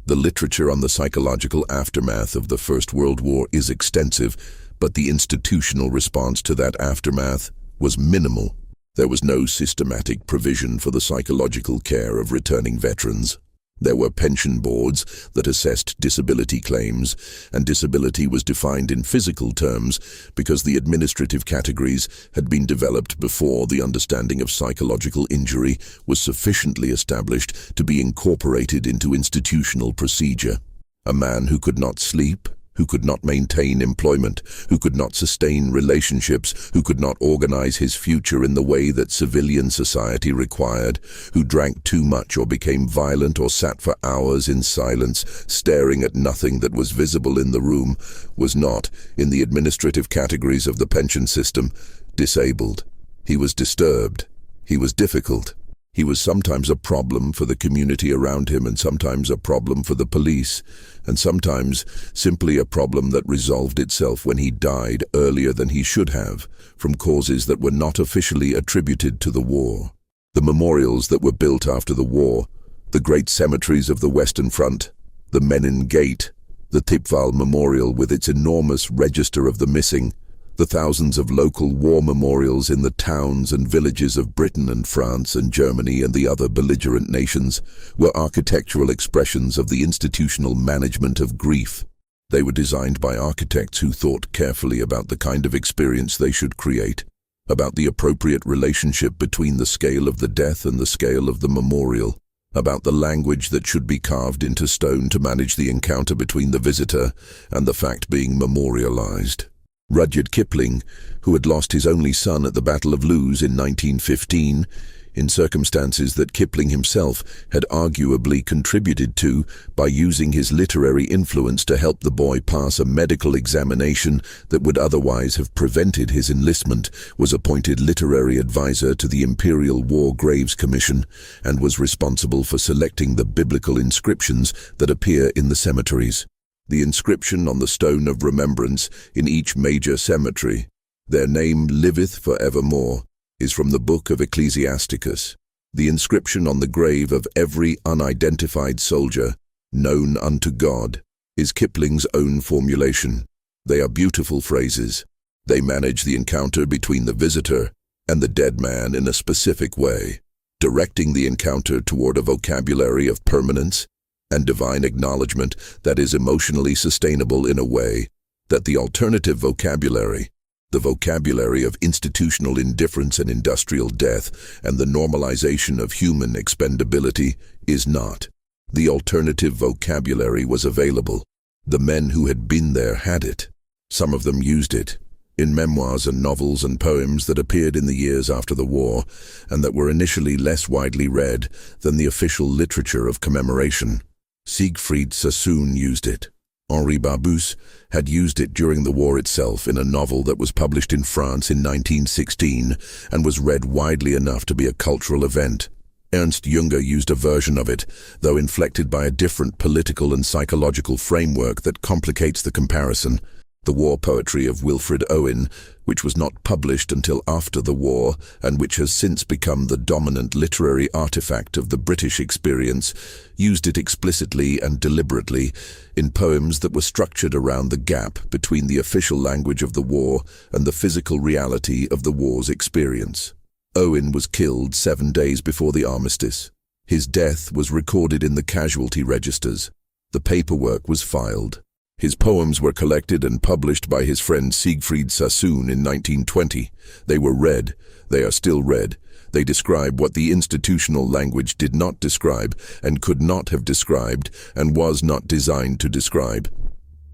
The literature on the psychological aftermath of the First World War is extensive, but the institutional response to that aftermath was minimal. There was no systematic provision for the psychological care of returning veterans. There were pension boards that assessed disability claims, and disability was defined in physical terms because the administrative categories had been developed before the understanding of psychological injury was sufficiently established to be incorporated into institutional procedure. A man who could not sleep, who could not maintain employment, who could not sustain relationships, who could not organize his future in the way that civilian society required, who drank too much or became violent or sat for hours in silence, staring at nothing that was visible in the room, was not, in the administrative categories of the pension system, disabled. He was disturbed. He was difficult. He was sometimes a problem for the community around him, and sometimes a problem for the police, and sometimes simply a problem that resolved itself when he died earlier than he should have, from causes that were not officially attributed to the war. The memorials that were built after the war, the great cemeteries of the Western Front, the Menin Gate, the Tipval Memorial with its enormous register of the missing, the thousands of local war memorials in the towns and villages of Britain and France and Germany and the other belligerent nations were architectural expressions of the institutional management of grief. They were designed by architects who thought carefully about the kind of experience they should create, about the appropriate relationship between the scale of the death and the scale of the memorial, about the language that should be carved into stone to manage the encounter between the visitor and the fact being memorialized. Rudyard Kipling, who had lost his only son at the Battle of Lewes in 1915, in circumstances that Kipling himself had arguably contributed to by using his literary influence to help the boy pass a medical examination that would otherwise have prevented his enlistment, was appointed literary advisor to the Imperial War Graves Commission and was responsible for selecting the biblical inscriptions that appear in the cemeteries. The inscription on the stone of remembrance in each major cemetery, "Their name liveth for evermore," is from the book of Ecclesiasticus. The inscription on the grave of every unidentified soldier, "Known unto God," is Kipling's own formulation. They are beautiful phrases. They manage the encounter between the visitor and the dead man in a specific way, directing the encounter toward a vocabulary of permanence and divine acknowledgement that is emotionally sustainable in a way that the alternative vocabulary, the vocabulary of institutional indifference and industrial death and the normalization of human expendability, is not. The alternative vocabulary was available. The men who had been there had it. Some of them used it in memoirs and novels and poems that appeared in the years after the war and that were initially less widely read than the official literature of commemoration. Siegfried Sassoon used it. Henri Barbusse had used it during the war itself in a novel that was published in France in 1916 and was read widely enough to be a cultural event. Ernst Junger used a version of it, though inflected by a different political and psychological framework that complicates the comparison. The war poetry of Wilfred Owen, which was not published until after the war and which has since become the dominant literary artifact of the British experience, used it explicitly and deliberately in poems that were structured around the gap between the official language of the war and the physical reality of the war's experience. Owen was killed 7 days before the armistice. His death was recorded in the casualty registers. The paperwork was filed. His poems were collected and published by his friend Siegfried Sassoon in 1920. They were read. They are still read. They describe what the institutional language did not describe and could not have described and was not designed to describe.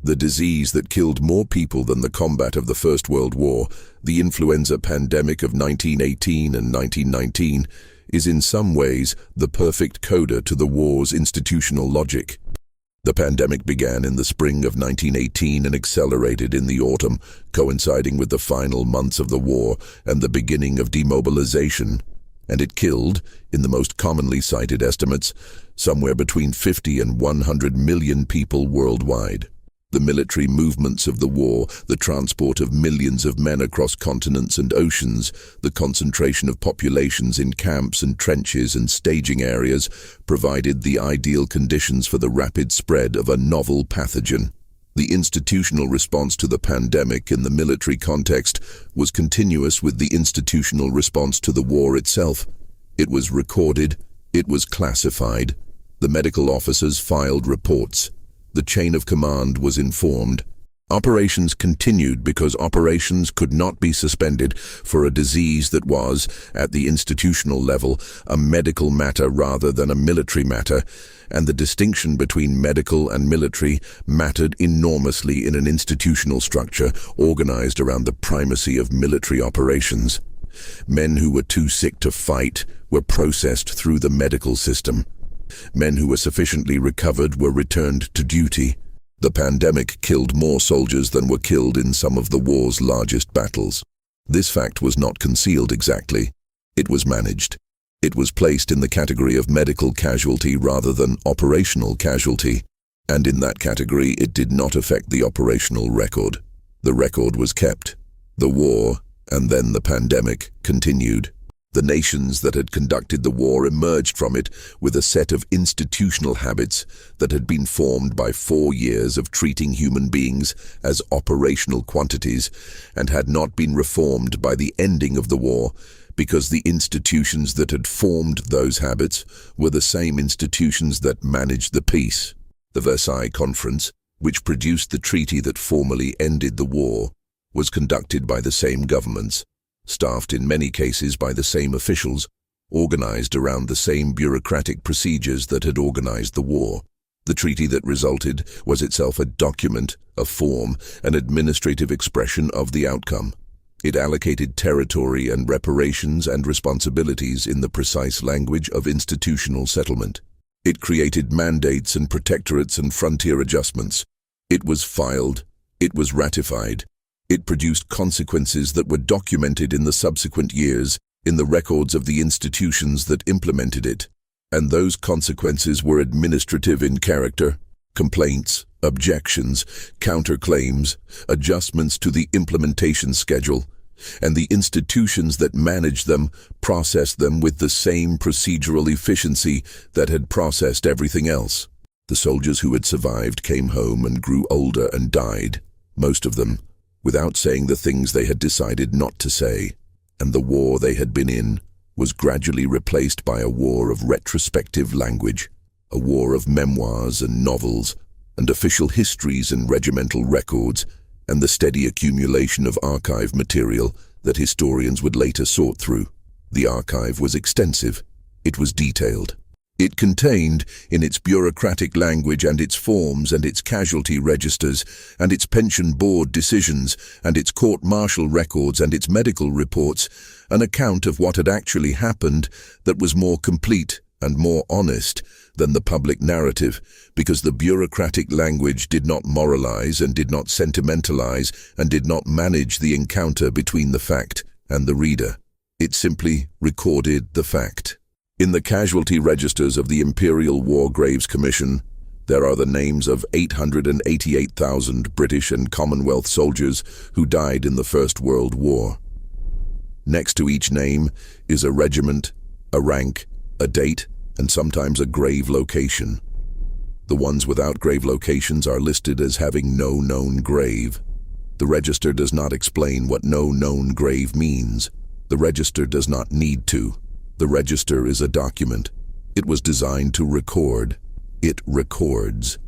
The disease that killed more people than the combat of the First World War, the influenza pandemic of 1918 and 1919, is in some ways the perfect coda to the war's institutional logic. The pandemic began in the spring of 1918 and accelerated in the autumn, coinciding with the final months of the war and the beginning of demobilization. And it killed, in the most commonly cited estimates, somewhere between 50 and 100 million people worldwide. The military movements of the war, the transport of millions of men across continents and oceans, the concentration of populations in camps and trenches and staging areas provided the ideal conditions for the rapid spread of a novel pathogen. The institutional response to the pandemic in the military context was continuous with the institutional response to the war itself. It was recorded, it was classified. The medical officers filed reports. The chain of command was informed. Operations continued because operations could not be suspended for a disease that was, at the institutional level, a medical matter rather than a military matter, and the distinction between medical and military mattered enormously in an institutional structure organized around the primacy of military operations. Men who were too sick to fight were processed through the medical system. Men who were sufficiently recovered were returned to duty. The pandemic killed more soldiers than were killed in some of the war's largest battles. This fact was not concealed exactly. It was managed. It was placed in the category of medical casualty rather than operational casualty, and in that category it did not affect the operational record. The record was kept. The war, and then the pandemic, continued. The nations that had conducted the war emerged from it with a set of institutional habits that had been formed by 4 years of treating human beings as operational quantities and had not been reformed by the ending of the war because the institutions that had formed those habits were the same institutions that managed the peace. The Versailles Conference, which produced the treaty that formally ended the war, was conducted by the same governments, staffed in many cases by the same officials, organized around the same bureaucratic procedures that had organized the war. The treaty that resulted was itself a document, a form, an administrative expression of the outcome. It allocated territory and reparations and responsibilities in the precise language of institutional settlement. It created mandates and protectorates and frontier adjustments. It was filed. It was ratified. It produced consequences that were documented in the subsequent years in the records of the institutions that implemented it, and those consequences were administrative in character: complaints, objections, counterclaims, adjustments to the implementation schedule, and the institutions that managed them processed them with the same procedural efficiency that had processed everything else. The soldiers who had survived came home and grew older and died, most of them, without saying the things they had decided not to say, and the war they had been in was gradually replaced by a war of retrospective language, a war of memoirs and novels, and official histories and regimental records, and the steady accumulation of archive material that historians would later sort through. The archive was extensive. It was detailed. It contained, in its bureaucratic language and its forms and its casualty registers and its pension board decisions and its court-martial records and its medical reports, an account of what had actually happened that was more complete and more honest than the public narrative, because the bureaucratic language did not moralize and did not sentimentalize and did not manage the encounter between the fact and the reader. It simply recorded the fact. In the casualty registers of the Imperial War Graves Commission, there are the names of 888,000 British and Commonwealth soldiers who died in the First World War. Next to each name is a regiment, a rank, a date, and sometimes a grave location. The ones without grave locations are listed as having no known grave. The register does not explain what no known grave means. The register does not need to. The register is a document. It was designed to record. It records.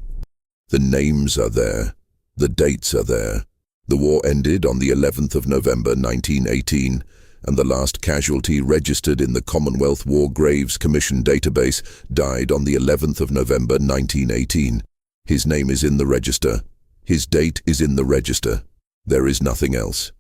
The names are there. The dates are there. The war ended on the 11th of November 1918, and the last casualty registered in the Commonwealth War Graves Commission database died on the 11th of November 1918. His name is in the register. His date is in the register. There is nothing else.